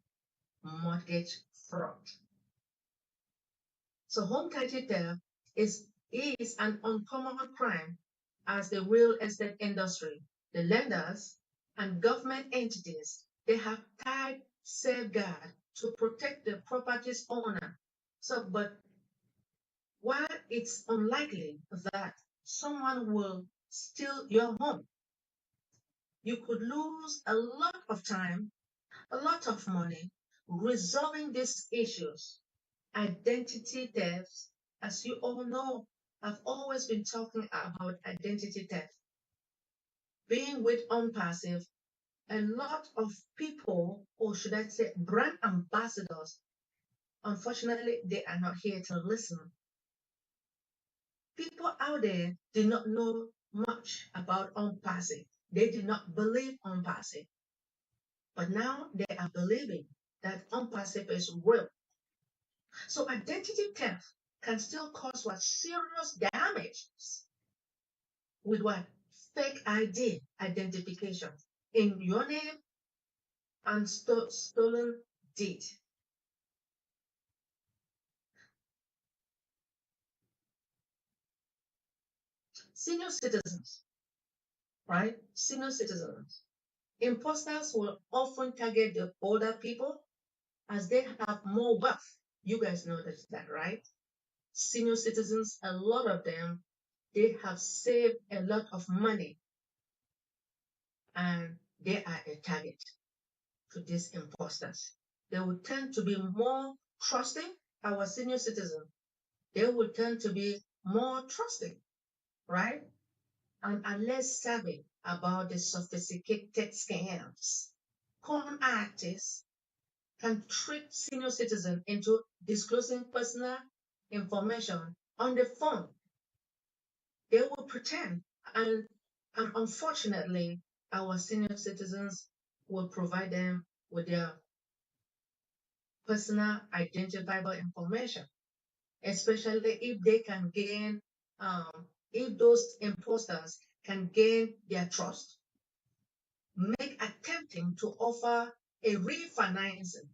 mortgage fraud. So home title theft is an uncommon crime as the real estate industry, the lenders, and government entities, they have tied safeguard to protect the property's owner. So, but while it's unlikely that someone will steal your home, you could lose a lot of time, a lot of money resolving these issues. Identity thefts, as you all know, I've always been talking about identity theft. Being with ONPASSIVE, a lot of people, or should I say brand ambassadors, unfortunately, they are not here to listen. People out there did not know much about ONPASSIVE. They did not believe ONPASSIVE. But now they are believing that ONPASSIVE is real. So identity theft can still cause what? Serious damage with what? Fake ID identification in your name and stolen deed. Senior citizens, right? Senior citizens. Imposters will often target the older people as they have more wealth. You guys notice that, right? Senior citizens, a lot of them, they have saved a lot of money and they are a target to these imposters. They will tend to be more trusting, our senior citizens. They will tend to be more trusting, right? And are less savvy about the sophisticated scams. Con artists can trick senior citizens into disclosing personal information on the phone. They will pretend, and, and unfortunately, our senior citizens will provide them with their personal identifiable information, especially if they can gain, if those imposters can gain their trust, make attempting to offer a refinancing.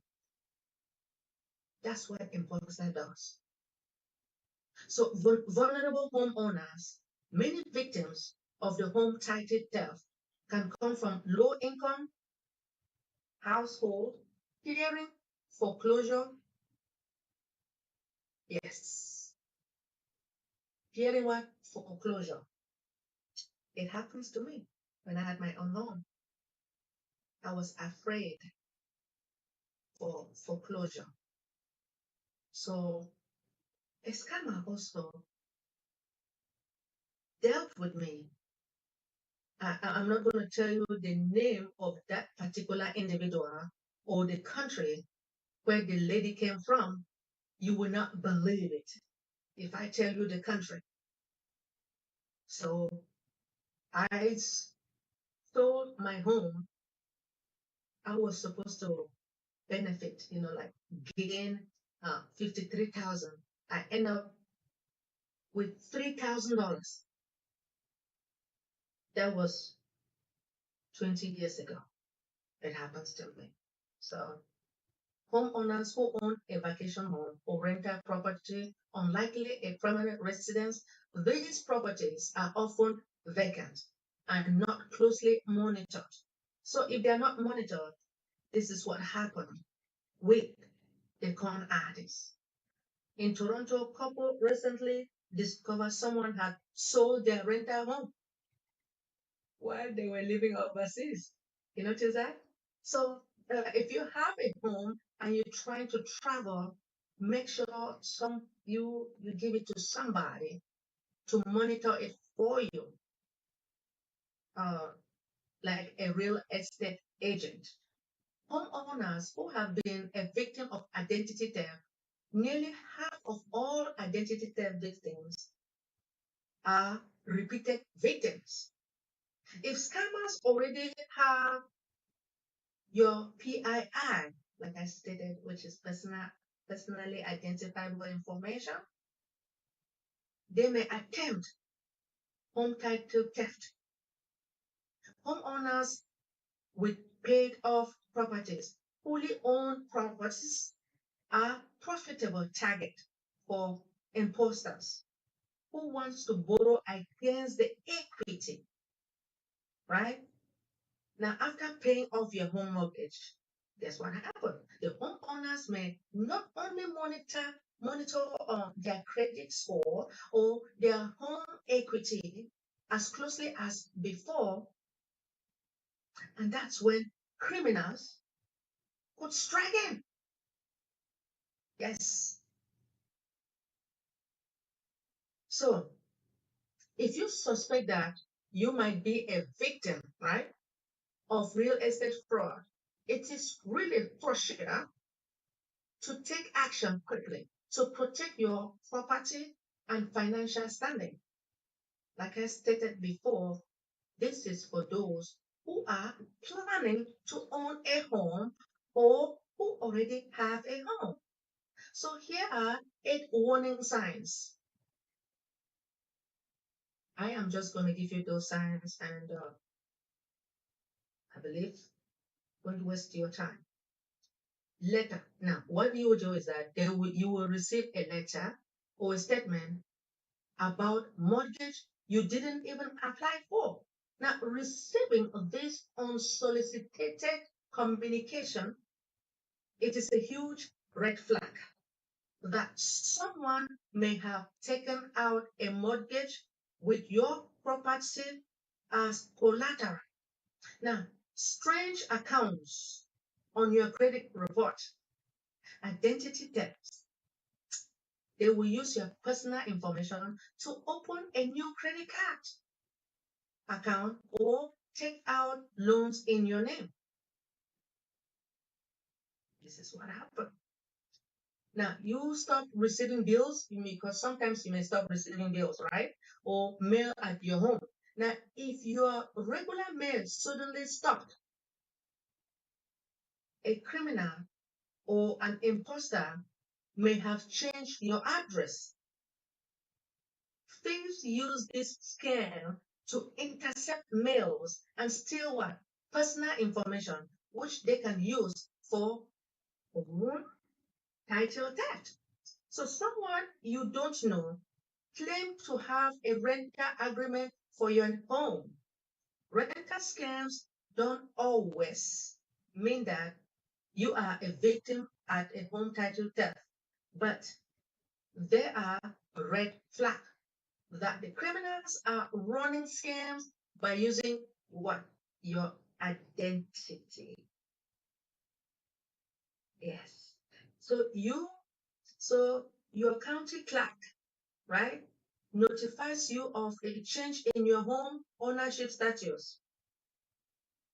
That's what imposter does. So vulnerable homeowners, many victims of the home title theft can come from low income household, Hearing foreclosure, yes. Hearing what? Foreclosure. It happens to me when I had my own home. I was afraid for foreclosure. So a scammer also dealt with me. I'm not going to tell you the name of that particular individual or the country where the lady came from. You will not believe it if I tell you the country. So I sold my home. I was supposed to benefit, like gain 53,000. I end up with $3,000. That was 20 years ago. It happens to me. So homeowners who own a vacation home or rental property, unlikely a permanent residence, these properties are often vacant and not closely monitored. So if they are not monitored, this is what happened with the con artists. In Toronto, a couple recently discovered someone had sold their rental home while they were living overseas. You notice that? So if you have a home and you're trying to travel, make sure you give it to somebody to monitor it for you, uh, like a real estate agent. Homeowners who have been a victim of identity theft, nearly half of all identity theft victims are repeated victims. If scammers already have your PII, like I stated, which is personally identifiable information, they may attempt home title theft. Homeowners with paid off properties, fully owned properties, are profitable target for imposters who wants to borrow against the equity, right? Now, after paying off your home mortgage, guess what happened? The homeowners may not only monitor their credit score or their home equity as closely as before, and that's when criminals could strike in. Yes. So, if you suspect that you might be a victim, right, of real estate fraud, it is really crucial to take action quickly to protect your property and financial standing. Like I stated before, this is for those who are planning to own a home or who already have a home. So here are 8 warning signs. I am just going to give you those signs, and I believe won't waste your time. Letter. Now, what you will do is that you will receive a letter or a statement about mortgage you didn't even apply for. Now, receiving this unsolicited communication, it is a huge red flag that someone may have taken out a mortgage with your property as collateral. Now, strange accounts on your credit report, identity theft. They will use your personal information to open a new credit card account or take out loans in your name. This is what happened. Now, you stop receiving bills because sometimes you may stop receiving bills, right? Or mail at your home. Now, if your regular mail suddenly stopped, a criminal or an imposter may have changed your address. Thieves use this scam to intercept mails and steal what? Personal information, which they can use for home title theft. So someone you don't know claim to have a rental agreement for your home. Rental scams don't always mean that You are a victim at a home title theft, but there are red flags that the criminals are running scams by using what? Your identity. Yes. So your county clerk, right, notifies you of a change in your home ownership status.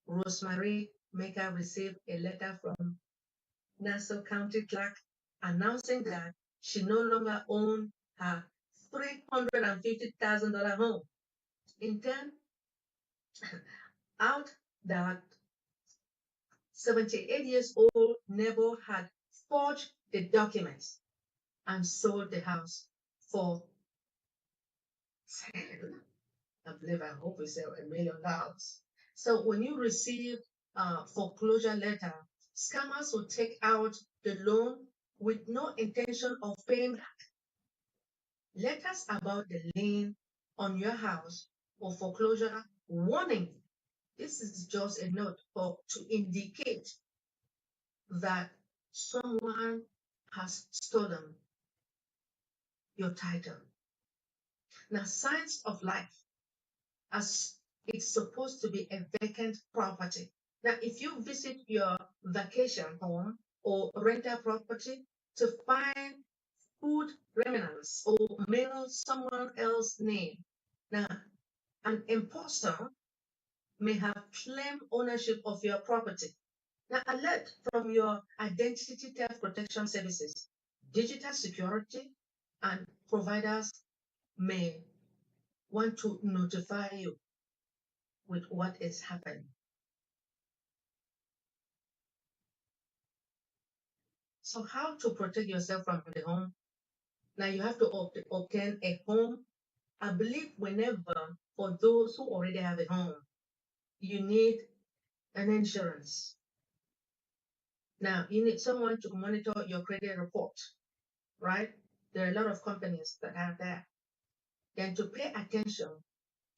Rosemary Maker received a letter from Nassau County Clerk announcing that she no longer owned her $350,000 home. In turn, out that 78 years old neighbor had forged the documents and sold the house for I believe, I hope it's $1 million. So when you receive a foreclosure letter, scammers will take out the loan with no intention of paying back. Letters about the lien on your house or foreclosure warning. This is just a note to indicate that someone has stolen your title. Now, signs of life, as it's supposed to be a vacant property. Now, if you visit your vacation home or rental property to find food remnants or mail someone else's name, now an imposter may have claimed ownership of your property. Now, alert from your identity theft protection services, digital security, and providers may want to notify you with what is happening. So, how to protect yourself from the home? Now, you have to obtain a home. I believe whenever, for those who already have a home, you need an insurance. Now, you need someone to monitor your credit report, right? There are a lot of companies that have that. Then to pay attention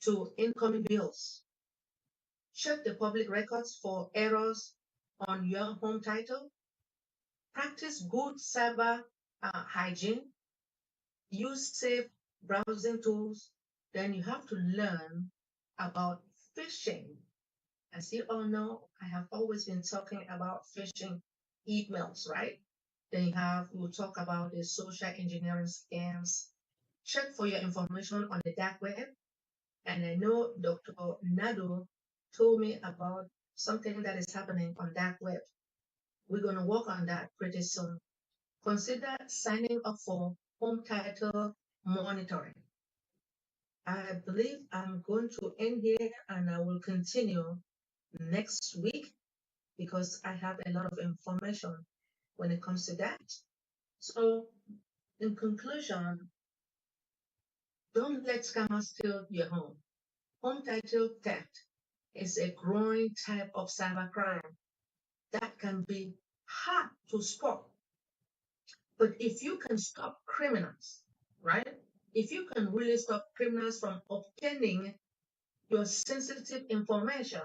to incoming bills. Check the public records for errors on your home title. Practice good cyber hygiene. Use safe browsing tools. Then you have to learn about phishing. As you all know, I have always been talking about phishing emails, right? Then we'll talk about the social engineering scams. Check for your information on the dark web. And I know Dr. Nado told me about something that is happening on dark web. We're going to work on that pretty soon. Consider signing up for home title monitoring. I believe I'm going to end here and I will continue next week because I have a lot of information when it comes to that. So, in conclusion, don't let scammers steal your home. Home title theft is a growing type of cybercrime that can be hard to spot. But if you can stop criminals, right? If you can really stop criminals from obtaining your sensitive information,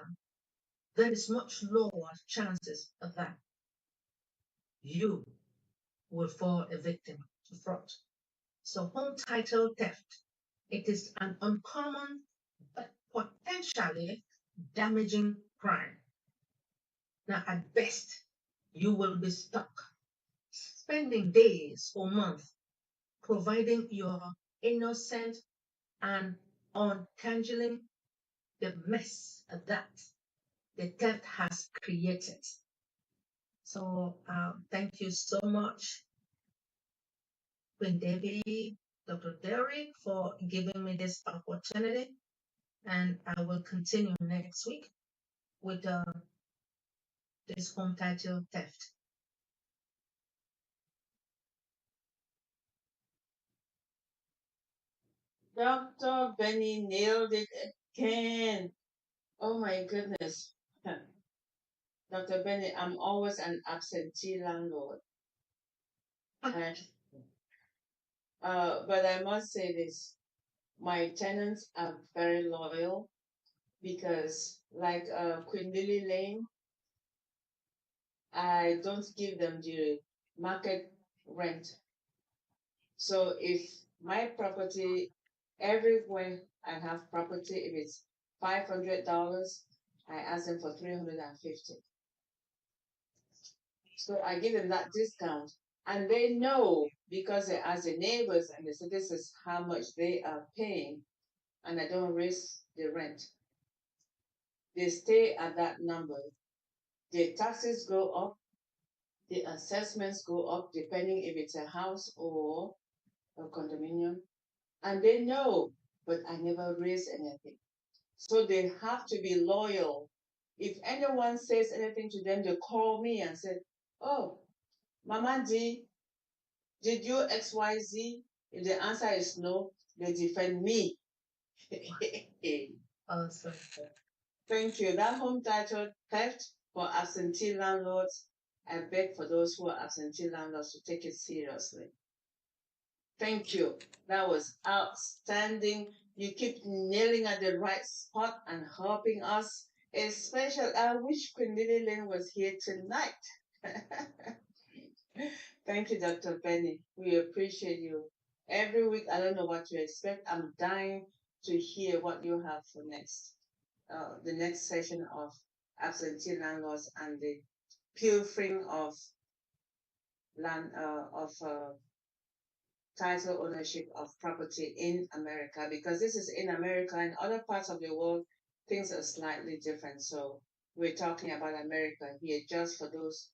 there is much lower chances of that you will fall a victim to fraud. So home title theft, it is an uncommon but potentially damaging crime. Now, at best, you will be stuck spending days or months providing your innocent and untangling the mess that the theft has created. So thank you so much, Queen Debbie, Dr. Derek, for giving me this opportunity. And I will continue next week with this home title theft. Dr. Benny nailed it again. Oh my goodness. Dr. Benny, I'm always an absentee landlord. And, but I must say this, my tenants are very loyal because like Queen Lily Lane, I don't give them the market rent. So if my property, everywhere I have property, if it's $500, I ask them for 350. So I give them that discount. And they know because they ask the neighbors and they say this is how much they are paying, and I don't raise the rent. They stay at that number. The taxes go up, the assessments go up depending if it's a house or a condominium. And they know, but I never raise anything. So they have to be loyal. If anyone says anything to them, they call me and say, oh, Mama D, did you XYZ? If the answer is no, they defend me. Awesome. Thank you. That home title theft for absentee landlords, I beg for those who are absentee landlords to take it seriously. Thank you. That was outstanding. You keep nailing at the right spot and helping us. Especially, I wish Queen Lily Lane was here tonight. Thank you, Dr. Benny. We appreciate you. Every week, I don't know what to expect. I'm dying to hear what you have for next. The next session of absentee landlords and the pilfering of land title ownership of property in America, because this is in America. In other parts of the world, things are slightly different. So we're talking about America here just for those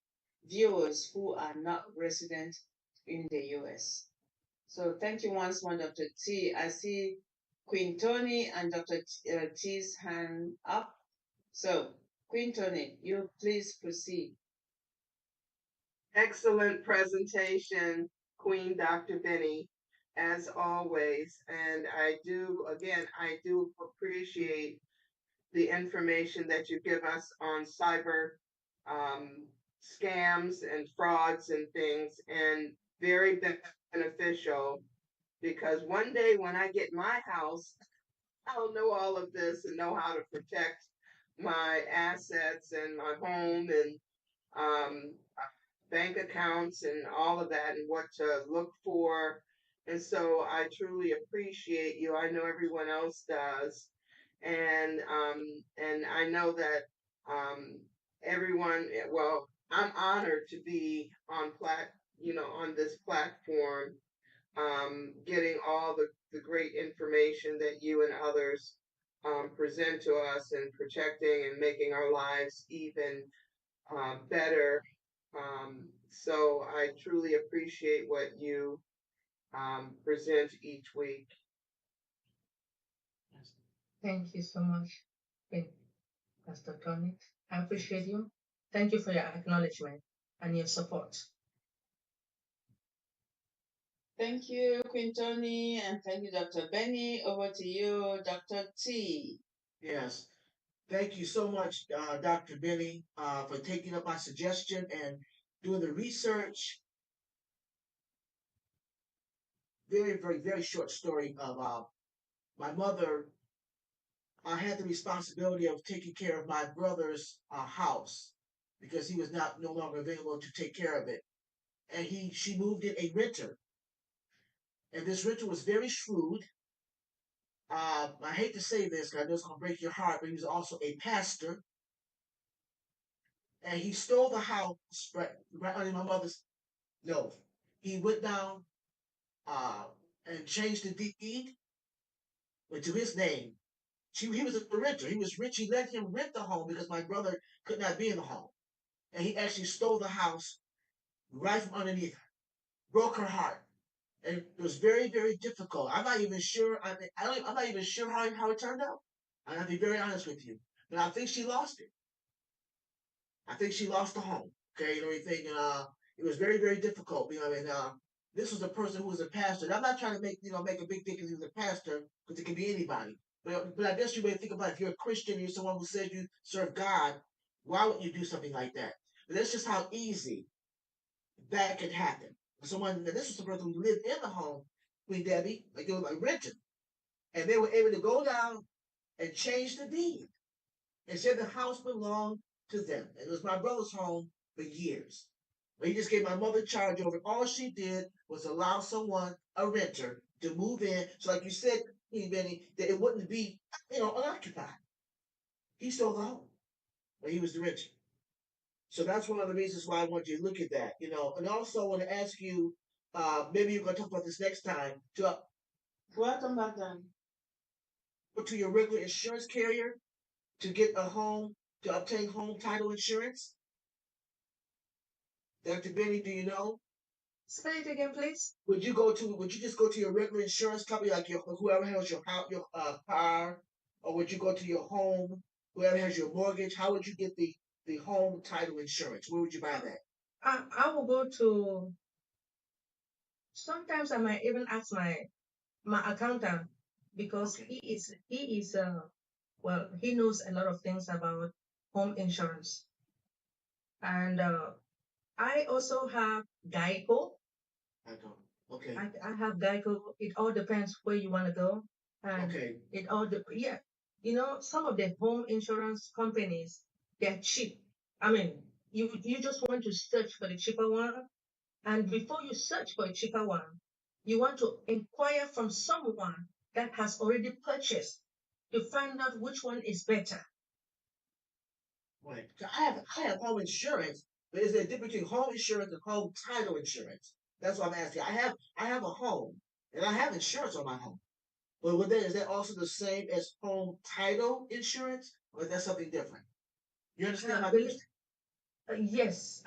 viewers who are not resident in the US. So thank you once more, Dr. T. I see Queen Tony and Dr. T's hand up. So, Queen Tony, you please proceed. Excellent presentation, Queen Dr. Benny, as always. And I do appreciate the information that you give us on cyber um, scams and frauds and things, and very beneficial, because one day when I get my house, I'll know all of this and know how to protect my assets and my home and um, bank accounts and all of that and what to look for. And so I truly appreciate you. I know everyone else does. And I know that everyone, well, I'm honored to be on this platform, getting all the great information that you and others present to us, and protecting and making our lives even better. So I truly appreciate what you present each week. Thank you so much, Pastor Tony. I appreciate you. Thank you for your acknowledgement and your support. Thank you, Queen Tony, and thank you, Dr. Benny. Over to you, Dr. T. Yes. Thank you so much, Dr. Benny, for taking up my suggestion and doing the research. Very, very, very short story of my mother. I had the responsibility of taking care of my brother's house because he was no longer available to take care of it, and she moved in a renter, and this renter was very shrewd. I hate to say this because I know it's gonna break your heart, but he was also a pastor, and he stole the house right under my mother's nose. He went down uh, and changed the deed to his name. He was a renter. He was rich. He let him rent the home because my brother could not be in the home. And he actually stole the house right from underneath her, broke her heart. And it was very, very difficult. I'm not even sure. I'm not even sure how it turned out. I'm gonna be very honest with you. But I think she lost it. I think she lost the home. Okay, and everything. And it was very, very difficult. This was a person who was a pastor. And I'm not trying to make a big thing because he was a pastor, because it can be anybody. But I guess you may think about, if you're a Christian, you're someone who says you serve God, why would you do something like that? But that's just how easy that could happen. This was a person who lived in the home, Queen Debbie, like they were like rented, and they were able to go down and change the deed and said the house belonged to them. And it was my brother's home, for years. But he just gave my mother charge over it. All she did was allow someone, a renter, to move in. So, like you said, Benny, that it wouldn't be, unoccupied. He sold the home, but he was the renter. So that's one of the reasons why I want you to look at that, And also, I want to ask you, maybe you're going to talk about this next time, to Welcome back then. go to your regular insurance carrier to get a home, to obtain home title insurance. Dr. Benny, do you know? Say it again, please. Would you just go to your regular insurance company, like whoever has your house, your car, or would you go to your home, whoever has your mortgage? How would you get the home title insurance? Where would you buy that? I will go to. Sometimes I might even ask my accountant because Okay. he is well, he knows a lot of things about home insurance. And I also have Geico. I don't. Okay. I have Geico. It all depends where you want to go. And Okay. it all yeah. Some of the home insurance companies, they're cheap. I mean, you just want to search for the cheaper one. And before you search for a cheaper one, you want to inquire from someone that has already purchased to find out which one is better. Right. So I have home insurance, but is there a difference between home insurance and home title insurance? That's what I'm asking. I have a home and I have insurance on my home. But is that also the same as home title insurance, or is that something different? You understand my question? Yes,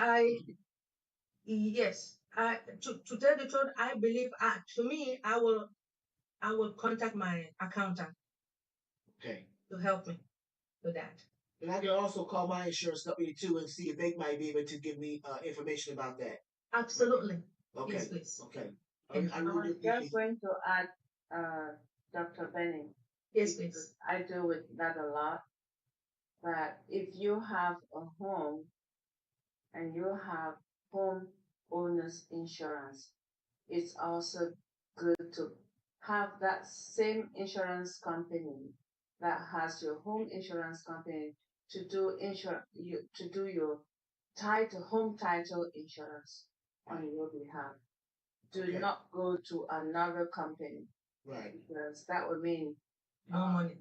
yes. To tell the truth, I believe to me, I will contact my accountant Okay. to help me with that. And I can also call my insurance company too and see if they might be able to give me information about that. Absolutely. Okay. Yes, please. Okay. Thank I you. I really was appreciate just going to add, Dr. Benny, Yes, because please. I deal with that a lot, that if you have a home and you have home owners insurance, it's also good to have that same insurance company that has your home insurance company to do your home title insurance on your behalf. Do Okay. not go to another company Right. because that would mean More money.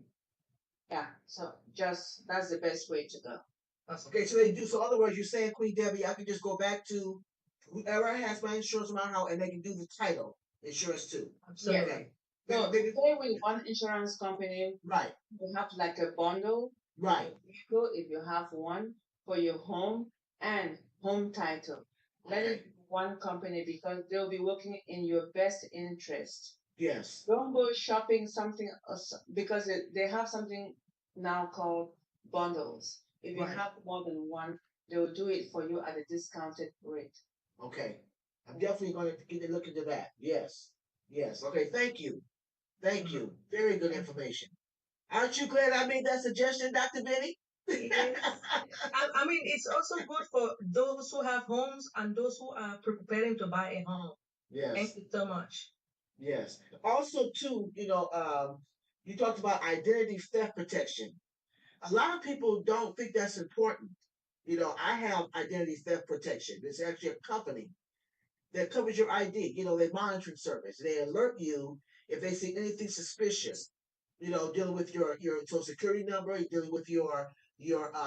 yeah. So that's the best way to go. Okay, so they do. So, in other words, you're saying, Queen Debbie, I can just go back to whoever has my insurance in my house, and they can do the title insurance too. Absolutely. Okay. So They- stay with one insurance company. right. You have like a bundle. Right. Vehicle, if you have one for your home and home title. Let Okay. it be one company because they'll be working in your best interest. Yes. Don't go shopping something because they have something now called bundles. If you Right. have more than one, they'll do it for you at a discounted rate. Okay. I'm definitely going to get a look into that. Yes. Yes. Okay. Thank you. Thank you. Very good information. Aren't you glad I made that suggestion, Dr. Benny? Yes. I mean, it's also good for those who have homes and those who are preparing to buy a home. Yes. Thank you so much. Yes. Also, too, you talked about identity theft protection. A lot of people don't think that's important. I have identity theft protection. It's actually a company that covers your ID. They monitoring service. They alert you if they see anything suspicious. Dealing with your social security number, dealing with your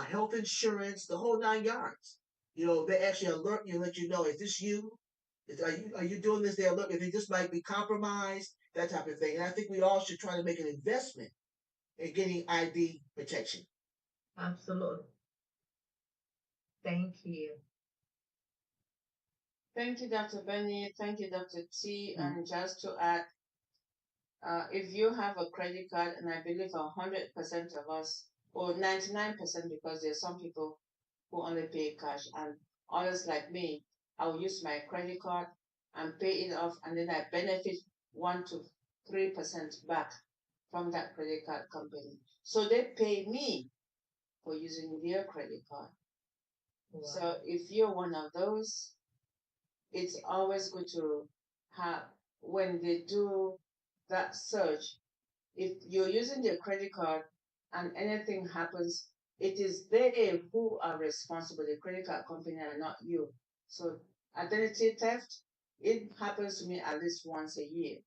health insurance, the whole 9 yards. They actually alert you and let you know, is this you? Are you doing this? They alert you. They just might be compromised, that type of thing. And I think we all should try to make an investment in getting ID protection. Absolutely. Thank you. Thank you, Dr. Benny. Thank you, Dr. T. And just to add, if you have a credit card, and I believe 100% of us, or 99%, because there's some people who only pay cash, and others like me, I will use my credit card and pay it off, and then I benefit 1 to 3% back from that credit card company. So they pay me for using their credit card. Wow. So if you're one of those, it's always good to have, when they do that search, if you're using their credit card and anything happens, It is they who are responsible, the credit card company, and not you. So identity theft, it happens to me at least once a year.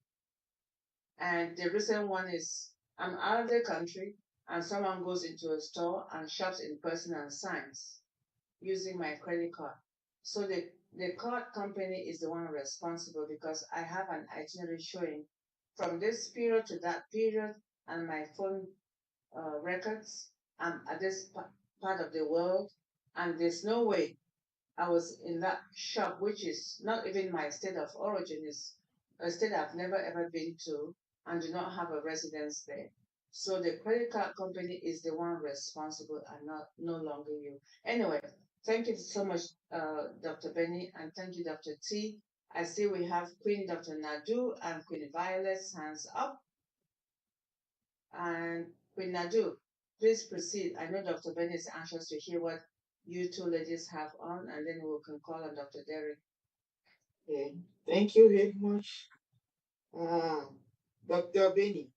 And the recent one is I'm out of the country and someone goes into a store and shops in person and signs using my credit card. So the card company is the one responsible because I have an itinerary showing from this period to that period and my phone records. I'm at this part of the world and there's no way I was in that shop, which is not even my state of origin, is a state I've never ever been to and do not have a residence there. So the credit card company is the one responsible and not no longer you. Anyway, thank you so much, Dr. Benny, and thank you, Dr. T. I see we have Queen Dr. Nadu and Queen Violet's hands up. And Queen Nadu, please proceed. I know Dr. Benny is anxious to hear what you two ladies have on, and then we can call on Dr. Derek. Okay. Thank you very much. Dr. Benny,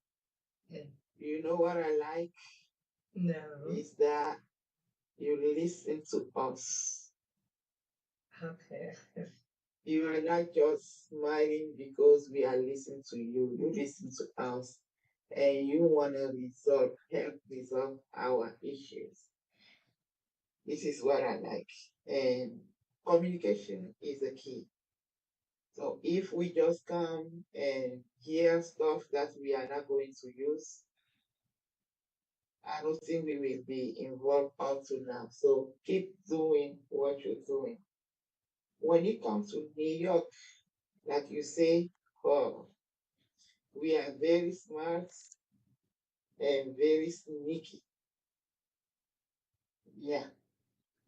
Yeah. you know what I like No. is that you listen to us. Okay. You are not just smiling because we are listening to you. You listen to us and you want to help resolve our issues. This is what I like. And communication is the key. So if we just come and hear stuff that we are not going to use, I don't think we will be involved up to now. So keep doing what you're doing. When it comes to New York, like you say, oh, we are very smart and very sneaky. Yeah.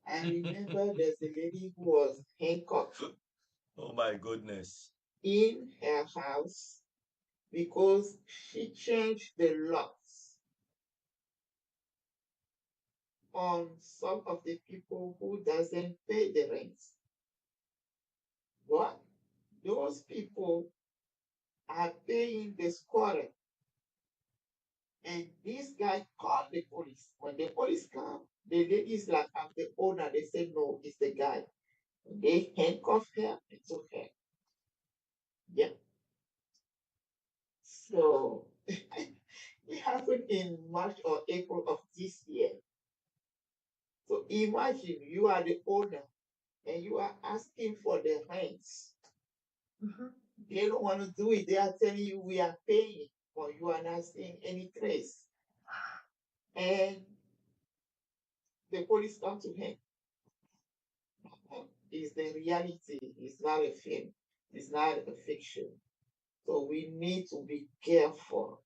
I remember there's a lady who was handcuffed Oh my goodness. in her house because she changed the locks on some of the people who doesn't pay the rent. What? Those people are paying the squatter. And this guy called the police. When the police come, the ladies like, I'm the owner. They said, no, it's the guy. They handcuffed her and took her. Yeah. So it happened in March or April of this year. So imagine you are the owner and you are asking for the rents. Mm-hmm. They don't want to do it. They are telling you we are paying, but you are not seeing any trace. And the police come to him. It's the reality. It's not a film. It's not a fiction. So we need to be careful.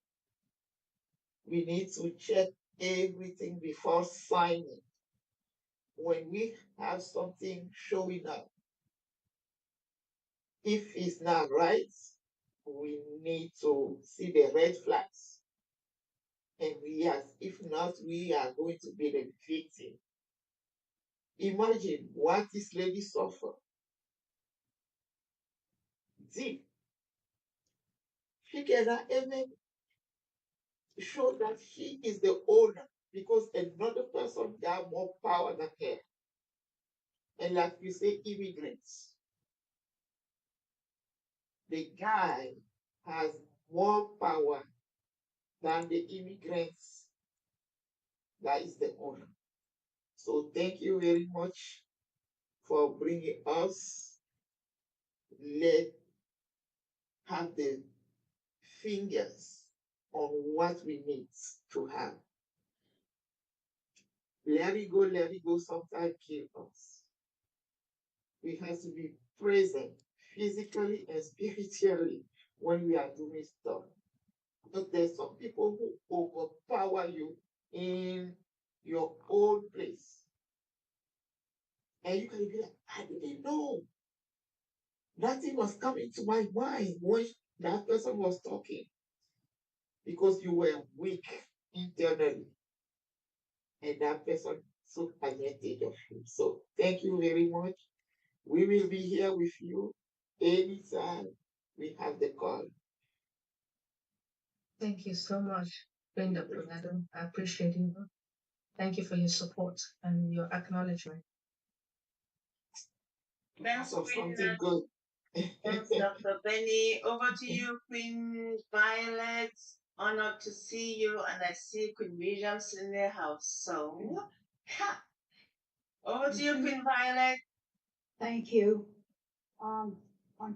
We need to check everything before signing. When we have something showing up, if it's not right, we need to see the red flags and react. If not, we are going to be the victim. Imagine what this lady suffered. Deep. She cannot even show that she is the owner because another person got more power than her. And like you say, immigrants. The guy has more power than the immigrants that is the owner. So thank you very much for bringing us. Let have the fingers on what we need to have. Let it go sometimes kill us. We have to be present physically and spiritually when we are doing stuff. But there's some people who overpower you in your own place. And you can be like, I didn't know. Nothing was coming to my mind when that person was talking because you were weak internally and that person took advantage of you. So thank you very much. We will be here with you anytime we have the call. Thank you so much, Brenda Pronado. I appreciate you. Thank you for your support and your acknowledgement. Thanks, So Queen. something good. Thanks, Dr. Benny. Over to you, Queen Violet. Honored to see you, and I see Queen Williams in the house. So, ha. Over to you, Queen Violet. Thank you. On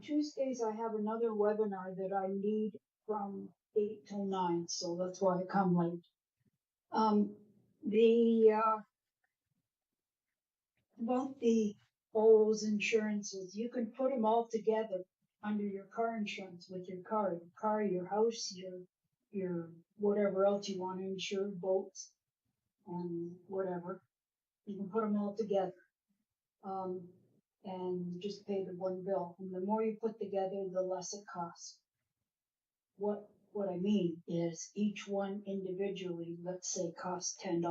Tuesdays, I have another webinar that I lead from 8 till 9, so that's why I come late. The about all those insurances, you can put them all together under your car insurance with your car, your house, your whatever else you want to insure, boats and whatever. You can put them all together. And just pay the one bill. And the more you put together, the less it costs. What I mean is each one individually, let's say, costs $10.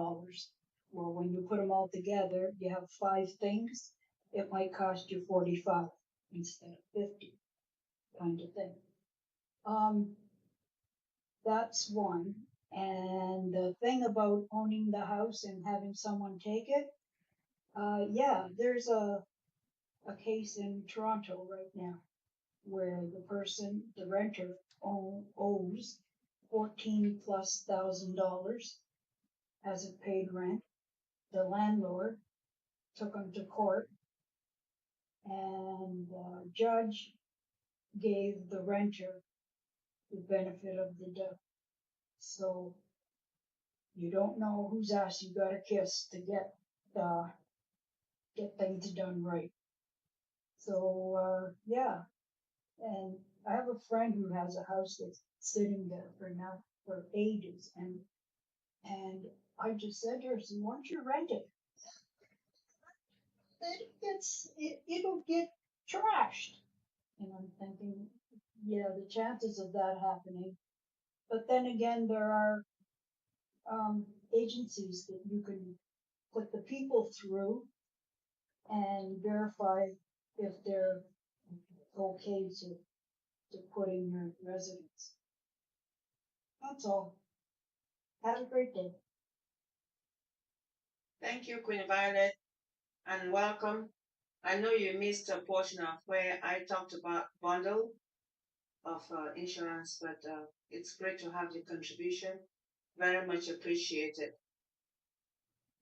Well, when you put them all together, you have 5 things. It might cost you 45 instead of 50, kind of thing. That's one. And the thing about owning the house and having someone take it, yeah, there's a case in Toronto right now where the renter owes $14,000+, hasn't paid rent. The landlord took him to court, and the judge gave the renter the benefit of the doubt. So you don't know whose ass you gotta kiss to get things done right. So yeah, and I have a friend who has a house that's sitting there for ages, and I just said to her, "So why don't you rent it? It'll get trashed." And I'm thinking, yeah, the chances of that happening. But then again, there are agencies that you can put the people through and verify if they're okay to put in your residence. That's all. Have a great day. Thank you, Queen Violet, and welcome. I know you missed a portion of where I talked about bundle of insurance, but it's great to have your contribution. Very much appreciated.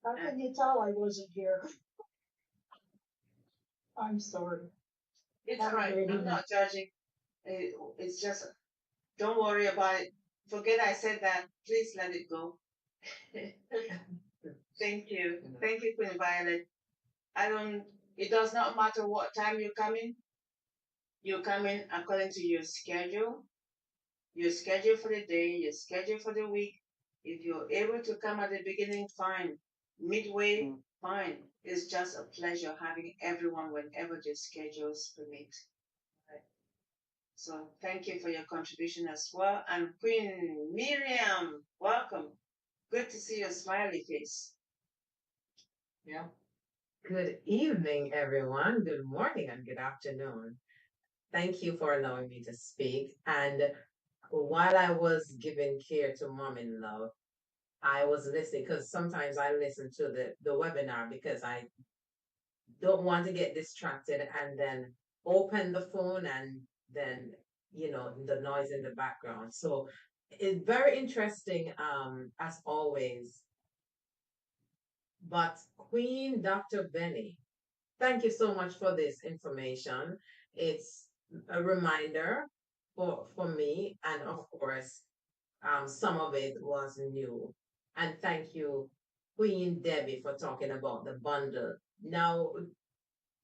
How can you tell I wasn't here? I'm sorry. It's all right. I'm not judging. It's just, don't worry about it. Forget I said that. Please let it go. Thank you. Thank you, Queen Violet. It does not matter what time you come in. You come in according to your schedule for the day, your schedule for the week. If you're able to come at the beginning, fine. Midway, fine. It's just a pleasure having everyone whenever their schedules permit. Right. So thank you for your contribution as well. And Queen Miriam, welcome. Good to see your smiley face. Yeah. Good evening, everyone. Good morning and good afternoon. Thank you for allowing me to speak. And while I was giving care to mom in law, I was listening because sometimes I listen to the webinar because I don't want to get distracted and then open the phone and then, the noise in the background. So it's very interesting, as always. But Queen Dr. Benny, thank you so much for this information. It's a reminder for me, and of course, some of it was new. And thank you, Queen Debbie, for talking about the bundle. Now,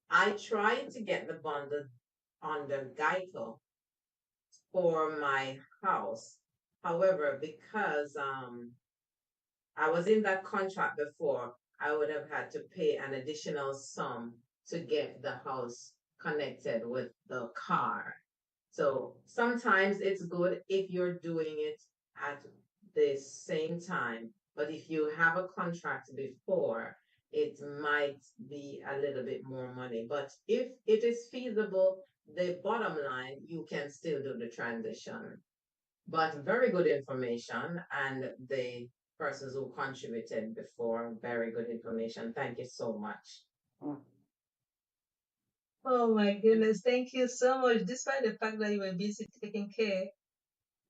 I tried to get the bundle under Geico for my house. However, because I was in that contract before, I would have had to pay an additional sum to get the house connected with the car. So sometimes it's good if you're doing it at the same time, but if you have a contract before, it might be a little bit more money. But if it is feasible, the bottom line, you can still do the transition. But very good information, and the persons who contributed before. Very good information. Thank you so much. Oh my goodness, thank you so much. Despite the fact that you were busy taking care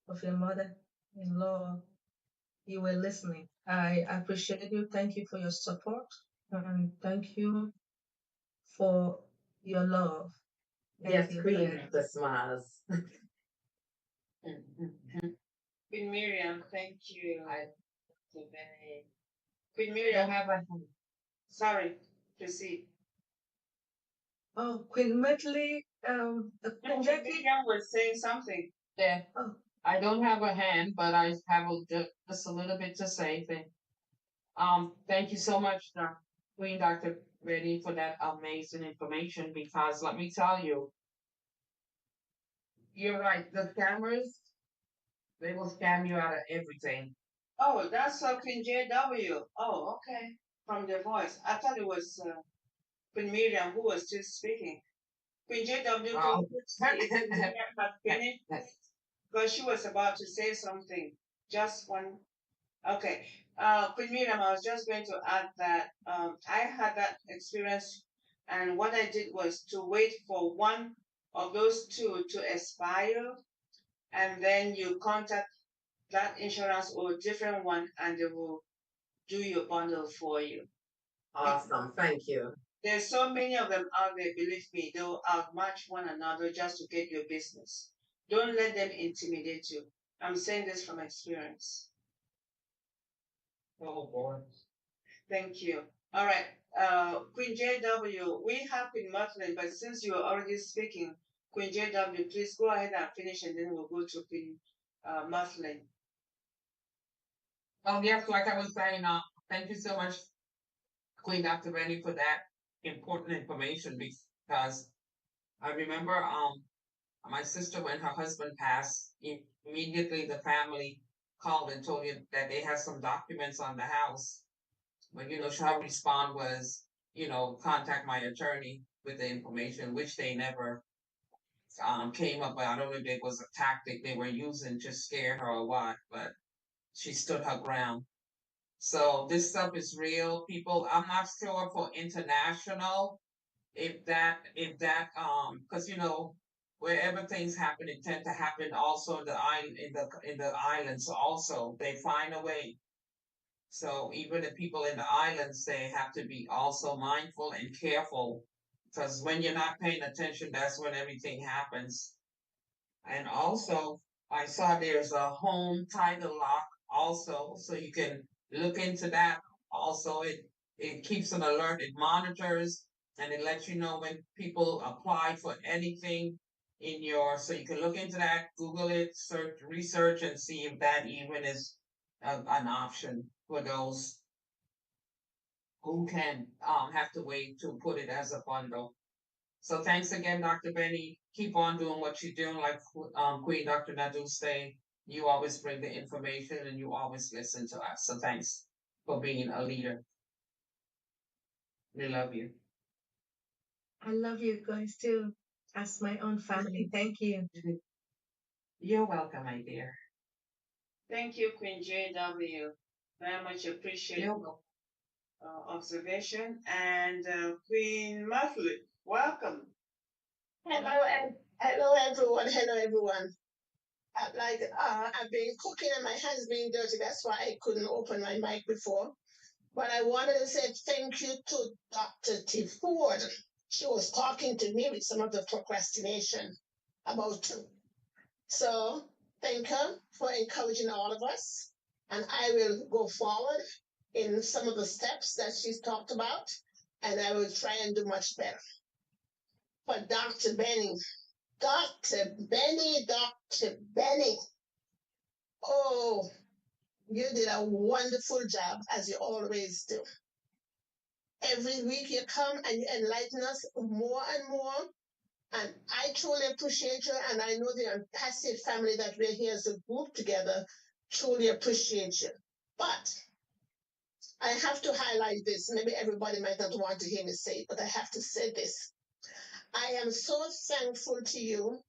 of your mother-in-law, you were listening. I appreciate you. Thank you for your support. And thank you for your love. Yes, Thank you. Queen of the Smiles. Queen Miriam, thank you. DrBenny. Queen I Miriam, don't have a hand. sorry, proceed. Oh, Queen Medley, Queen Queen Jackie. Miriam was saying something. Yeah. Oh, I don't have a hand, but I have just a little bit to say. Thank you so much, Queen Dr. Reddy, for that amazing information. Because let me tell you, you're right. The scammers, they will scam you out of everything. Oh, that's Queen JW. Oh, okay. From the voice. I thought it was Queen Miriam who was just speaking. Queen JW, can Oh. you please see if Queen Miriam had finished? Because she was about to say something. Just one. Okay. Queen Miriam, I was just going to add that I had that experience, and what I did was to wait for one of those two to expire, and then you contact that insurance or a different one, and they will do your bundle for you. Awesome. Thank you. There's so many of them out there, believe me, they'll outmatch one another just to get your business. Don't let them intimidate you. I'm saying this from experience. Oh boy. Thank you. All right. Queen JW, we have Queen Martin, but since you are already speaking, Queen JW, please go ahead and finish, and then we'll go to Queen Martin. Yes, like I was saying, thank you so much, Queen Dr. Benny, for that important information, because I remember my sister, when her husband passed, immediately the family called and told you that they had some documents on the house. But her response was, contact my attorney with the information, which they never came up with. I don't know if it was a tactic they were using to scare her or what, but she stood her ground. So this stuff is real, people. I'm not sure for international because wherever things happen, it tend to happen also in the islands also. They find a way. So even the people in the islands, they have to be also mindful and careful, because when you're not paying attention, that's when everything happens. And also, I saw there's a home title lock also, so you can look into that. Also, it keeps an alert, it monitors, and it lets you know when people apply for anything so you can look into that, Google it, search, research, and see if that even is an option for those who can have to wait to put it as a bundle. So thanks again, Dr. Benny. Keep on doing what you're doing. Like Queen Dr. Nadu say, you always bring the information and you always listen to us. So thanks for being a leader. We love you. I love you guys too, as my own family. Thank you. You're welcome, my dear. Thank you, Queen JW. Very much appreciate your observation. And Queen Matthew, welcome. Hello everyone. Hello everyone. I've been cooking and my hands being dirty. That's why I couldn't open my mic before. But I wanted to say thank you to Dr. T. Ford. She was talking to me with some of the procrastination about you. So thank her for encouraging all of us. And I will go forward in some of the steps that she's talked about, and I will try and do much better. For Dr. Benny, Dr. Benny, Dr. Benny. Oh, you did a wonderful job, as you always do. Every week you come and you enlighten us more and more. And I truly appreciate you. And I know the Unpassive family that we're here as a group together truly appreciate you. But I have to highlight this. Maybe everybody might not want to hear me say it, but I have to say this. I am so thankful to you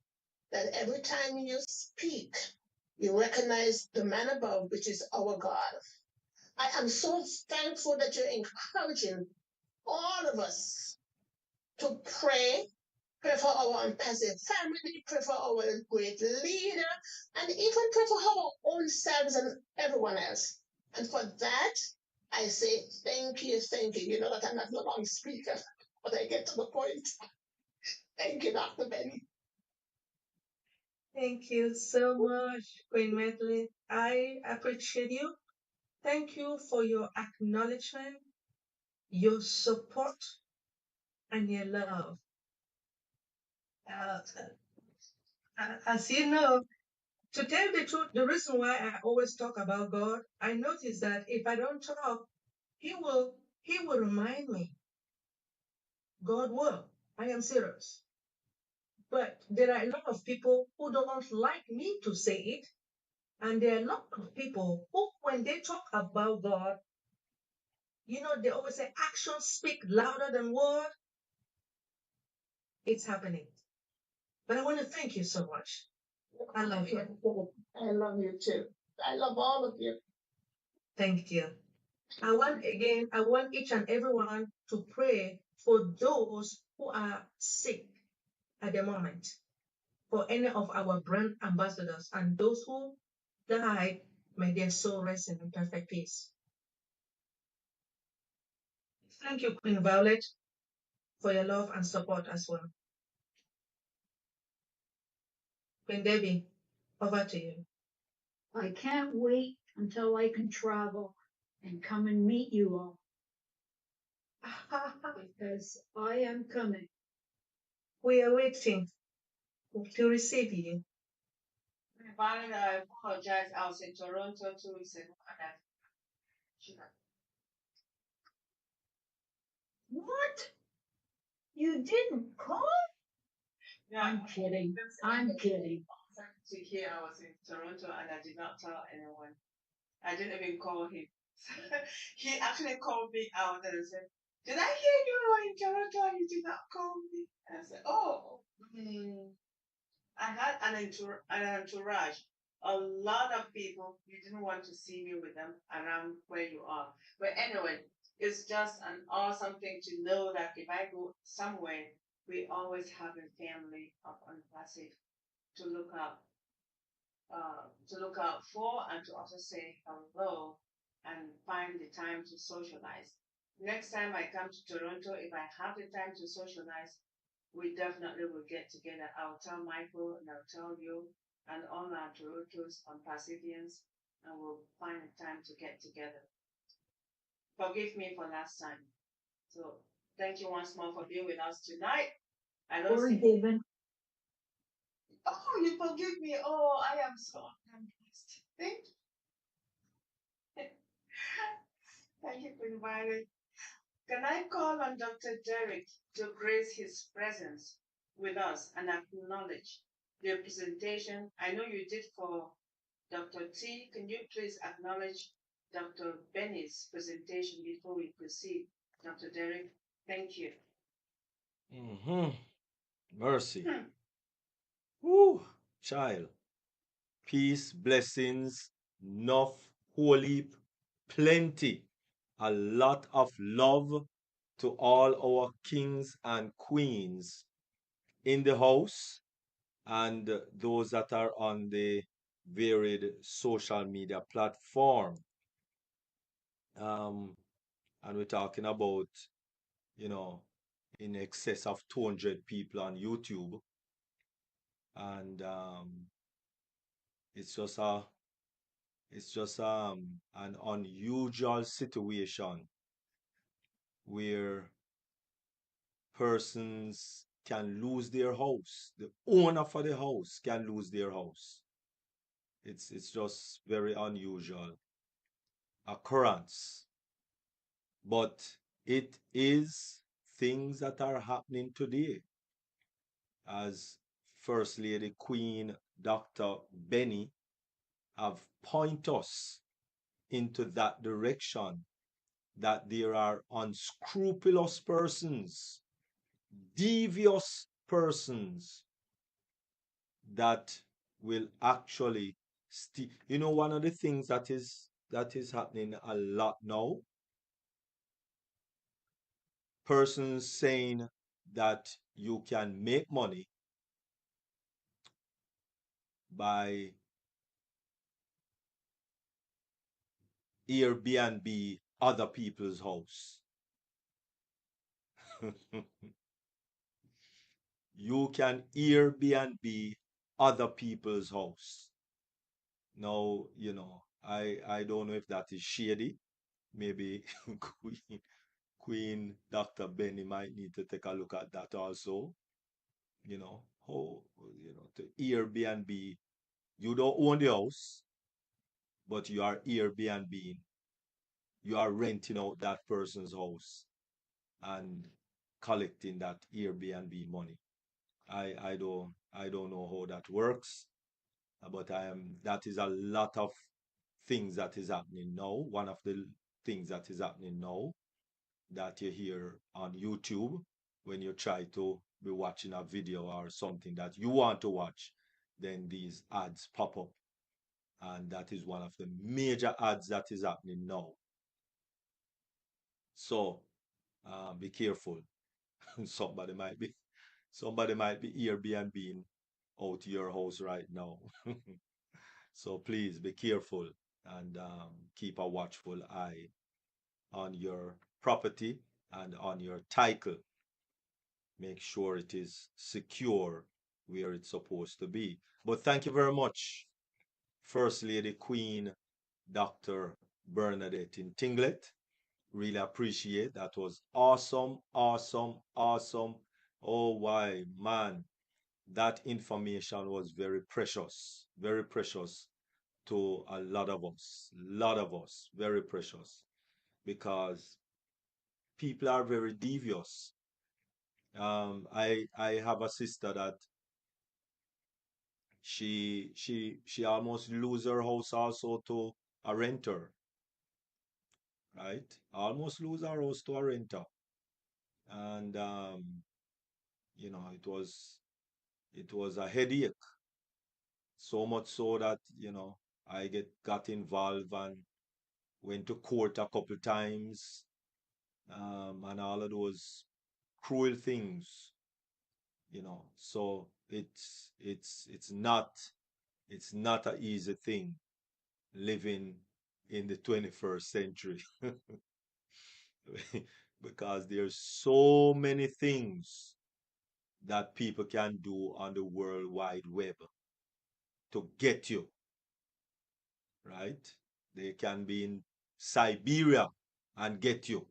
that every time you speak, you recognize the man above, which is our God. I am so thankful that you're encouraging all of us to pray for our unpassive family, pray for our great leader, and even pray for our own selves and everyone else. And for that, I say thank you, thank you. You know that I'm not a long speaker, but I get to the point. Thank you, Dr. Benny. Thank you so much, Queen Medley. I appreciate you. Thank you for your acknowledgement, your support, and your love. Uh, as you know, to tell the truth, the reason why I always talk about God, I notice that if I don't talk, He will remind me. God will. I am serious. But there are a lot of people who don't like me to say it, and there are a lot of people who, when they talk about God, they always say actions speak louder than words. It's happening. But I want to thank you so much. I love you. I love you too. I love all of you. Thank you. I want each and everyone to pray for those who are sick at the moment, for any of our brand ambassadors and those who died, may their soul rest in perfect peace. Thank you, Queen Violet, for your love and support as well. Queen Debbie, over to you. I can't wait until I can travel and come and meet you all because I am coming. We are waiting to receive you. Valen, I apologize. I was in Toronto 2 weeks ago. What? You didn't call? Yeah, I'm kidding. I'm kidding. to hear I was in Toronto and I did not tell anyone. I didn't even call him. He actually called me out and said, "Did I hear you were in Toronto and you did not call me?" And I said, "Oh, I had an entourage. A lot of people, you didn't want to see me with them around where you are. But anyway, it's just an awesome thing to know that if I go somewhere, we always have a family of Unpassive to look up for and to also say hello and find the time to socialize. Next time I come to Toronto, if I have the time to socialize, we definitely will get together. I'll tell Michael and I'll tell you and all our Torontos and Pacifians, and we'll find a time to get together. Forgive me for last time. So thank you once more for being with us tonight. I don't see. Forgiven. Oh, you forgive me. Oh, I am so blessed. Thank you. Thank you for inviting. Can I call on Dr. Derek to grace his presence with us and acknowledge the presentation? I know you did for Dr. T. Can you please acknowledge Dr. Benny's presentation before we proceed? Dr. Derek, thank you. Mercy. Woo, child. Peace, blessings, enough, holy, plenty. A lot of love to all our kings and queens in the house and those that are on the varied social media platform. And we're talking about, in excess of 200 people on YouTube. And it's just an unusual situation where persons can lose their house. The owner for the house can lose their house. It's just very unusual occurrence. But it is things that are happening today. As First Lady Queen Dr. Benny have point us into that direction, that there are unscrupulous persons, devious persons that will actually one of the things that is that is happening a lot now. Persons saying that you can make money by Airbnb other people's house. You can Airbnb other people's house. Now, I don't know if that is shady. Maybe Queen Dr. Benny might need to take a look at that also. How, to Airbnb, you don't own the house, but you are Airbnb, you are renting out that person's house and collecting that Airbnb money. I don't know how that works, but that is a lot of things that is happening now. One of the things that is happening now that you hear on YouTube when you try to be watching a video or something that you want to watch, then these ads pop up. And that is one of the major ads that is happening now. So be careful. somebody might be somebody might be Airbnb out your house right now. So please be careful and keep a watchful eye on your property and on your title. Make sure it is secure where it's supposed to be. But thank you very much, First Lady Queen Dr. Bernadette in Tinglet. Really appreciate that. Was awesome, awesome, awesome. Oh, why, man, that information was very precious to a lot of us, very precious, because people are very devious. I have a sister that she almost lose her house also to a renter, right? Almost lose her house to a renter, and it was a headache. So much so that I got involved and went to court a couple times, and all of those cruel things. So it's not an easy thing living in the 21st century because there's so many things that people can do on the World Wide Web to get you, right? They can be in Siberia and get you.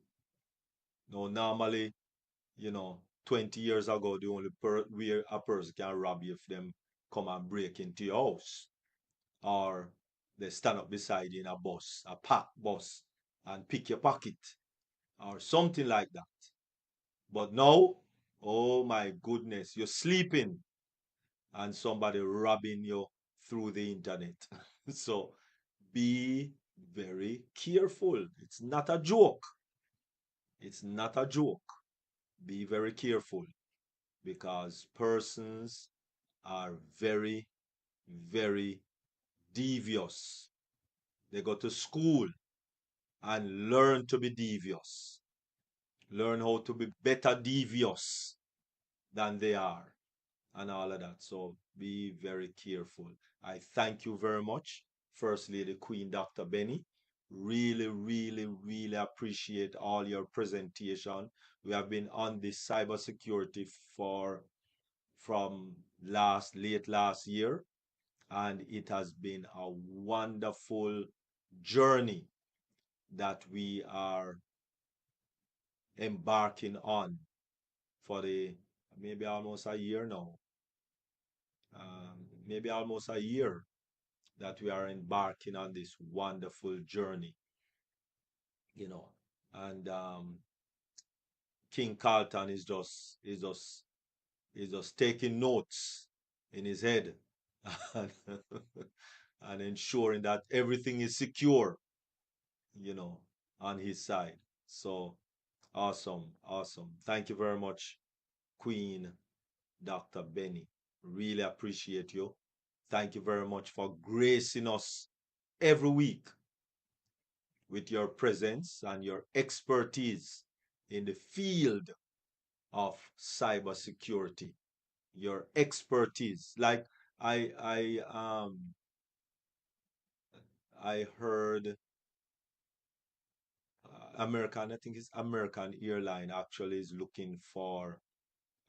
Now, normally, 20 years ago, the only where a person can rob you if them come and break into your house, or they stand up beside you in a bus, a packed bus, and pick your pocket, or something like that. But now, oh my goodness, you're sleeping and somebody robbing you through the internet. So be very careful. It's not a joke. It's not a joke. Be very careful because persons are very, very devious. They go to school and learn to be devious, learn how to be better devious than they are, and all of that. So be very careful. I thank you very much, First Lady Queen Dr. Benny. Really, really, really appreciate all your presentation. We have been on this cybersecurity from late last year, and it has been a wonderful journey that we are embarking on for the maybe almost a year now. Maybe almost a year that we are embarking on this wonderful journey, and King Carlton is just taking notes in his head and, and ensuring that everything is secure, you know, on his side. So awesome, awesome. Thank you very much, Queen Dr. Benny. Really appreciate you. Thank you very much for gracing us every week with your presence and your expertise in the field of cybersecurity. Your expertise, like I heard American, I think it's American airline actually is looking for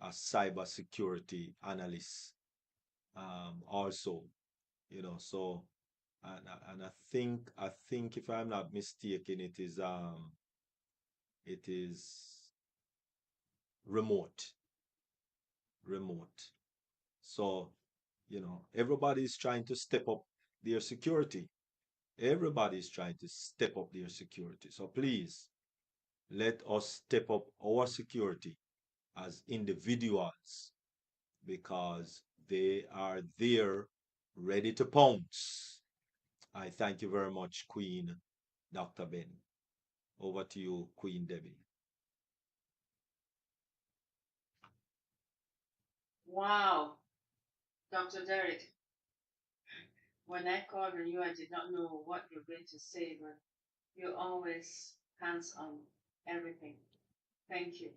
a cybersecurity analyst also, so and I think if I'm not mistaken, it is remote, remote. So, everybody is trying to step up their security. Everybody is trying to step up their security. So please let us step up our security as individuals because they are there ready to pounce. I thank you very much, Queen Dr. Ben. Over to you, Queen Debbie. Wow, Dr. Derek, when I called on you, I did not know what you're going to say, but you're always hands on everything. Thank you.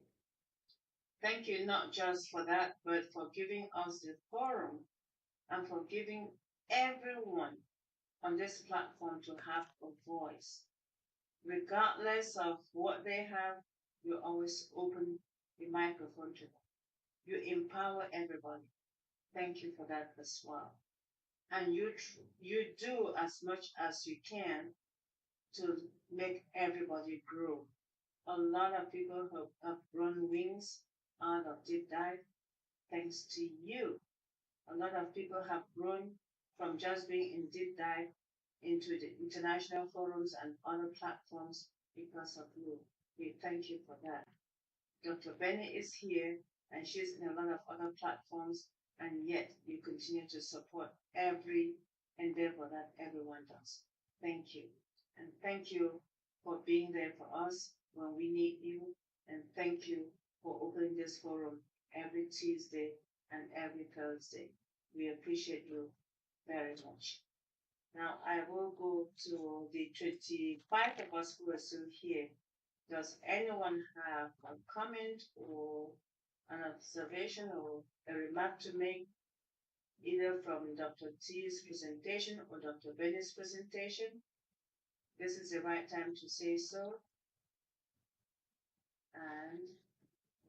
Thank you not just for that, but for giving us the forum and for giving everyone on this platform to have a voice. Regardless of what they have, you always open the microphone to them. You empower everybody. Thank you for that as well. And you do as much as you can to make everybody grow. A lot of people have grown wings out of deep dive thanks to you. A lot of people have grown from just being in deep dive into the international forums and other platforms because of you. We thank you for that. DrBenny is here and she's in a lot of other platforms, and yet you continue to support every endeavor that everyone does. Thank you. And thank you for being there for us when we need you. And thank you for opening this forum every Tuesday and every Thursday. We appreciate you very much. Now I will go to the 25 of us who are still here. Does anyone have a comment or an observation or a remark to make, either from Dr. T's presentation or Dr. Benny's presentation? This is the right time to say so. And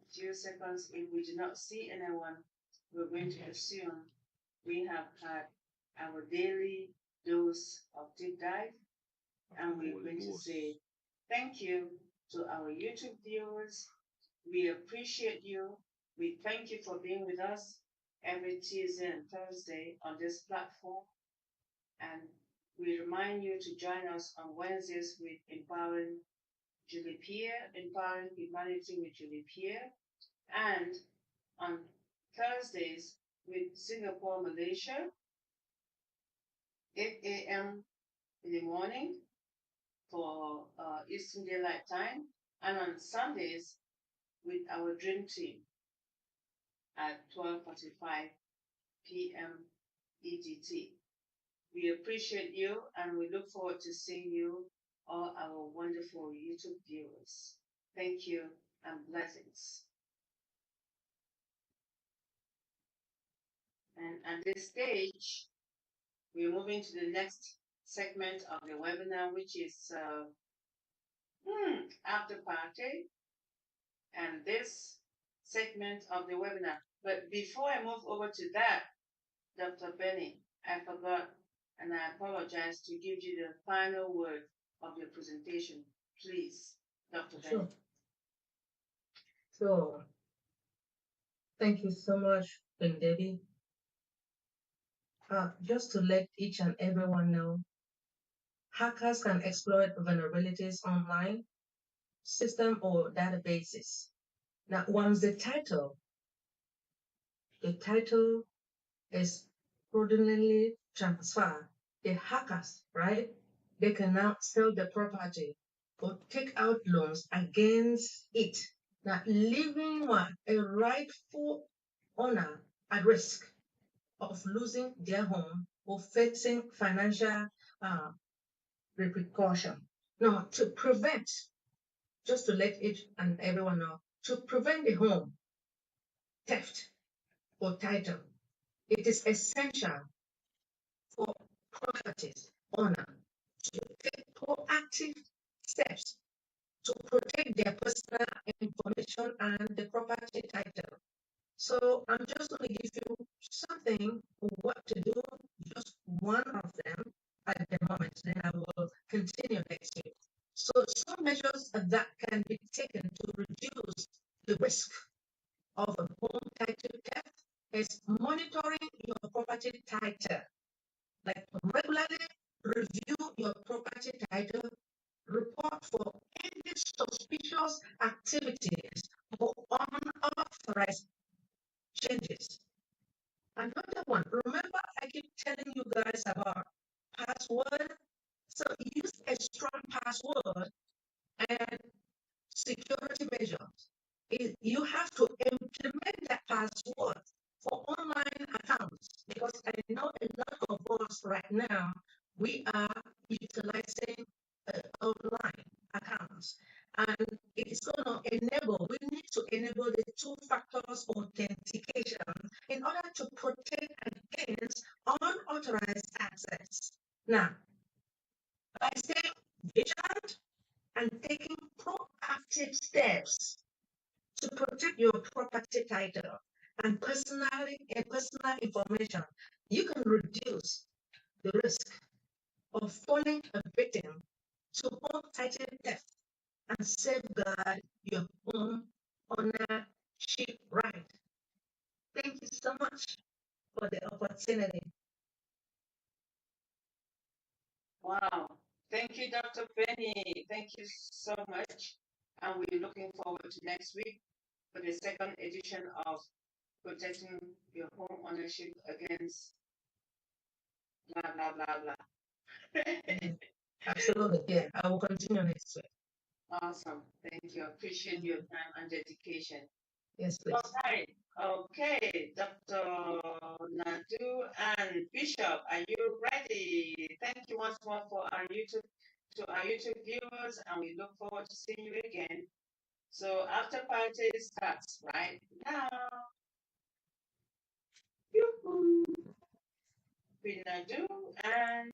a few seconds, if we do not see anyone, we're going to assume we have had our daily dose of deep dive, and we're going to say thank you to our YouTube viewers. We appreciate you. We thank you for being with us every Tuesday and Thursday on this platform. And we remind you to join us on Wednesdays with Empowering Julie Pierre, Empowering Humanity with Julie Pierre, and on Thursdays with Singapore, Malaysia, 8 a.m. in the morning for Eastern Daylight Time, and on Sundays with our Dream Team at 12:45 p.m. EDT. We appreciate you and we look forward to seeing you, all our wonderful YouTube viewers. Thank you and blessings. And at this stage, we're moving to the next segment of the webinar, which is after party. And this segment of the webinar. But before I move over to that, Dr. Benny, I forgot and I apologize to give you the final word of your presentation. Please, Dr. Benny. Sure. So, thank you so much, Queen Debbie. Just to let each and everyone know, hackers can exploit vulnerabilities online, system or databases. Now, once the title is fraudulently transferred, the hackers, right? They can now sell the property or take out loans against it. Now, leaving a rightful owner at risk of losing their home or facing financial repercussion. No, to prevent, just to let each and everyone know, to prevent the home theft or title, it is essential for properties owner to take proactive steps to protect their personal information and the property title. So I'm just going to give you something what to do, just one of them at the moment. Then I will continue next week. So some measures that can be taken to reduce the risk of a home title theft is monitoring your property title. Like regularly review your property title, report for any suspicious activities or unauthorized changes. Another one, remember I keep telling you guys about password. So use a strong password and security measures. You have to implement that password for online accounts because I know a lot of us right now, we are utilizing online accounts. And it's going to enable, we need to enable the two factors authentication in order to protect against unauthorized access. Now, by staying vigilant and taking proactive steps to protect your property title and personal information, you can reduce the risk of falling a victim to home title theft and safeguard your home ownership right. Thank you so much for the opportunity. Wow. Thank you, Dr. Benny. Thank you so much. And we're looking forward to next week for the second edition of protecting your home ownership against blah, blah, blah, blah. Absolutely. Yeah, I will continue next week. Awesome. Thank you. Appreciate your time and dedication. Yes, please. All right. Okay, Dr. Nadu and Bishop, are you ready? Thank you once more for our YouTube viewers, and we look forward to seeing you again. So after party starts right now. Yoo-hoo. Nadu and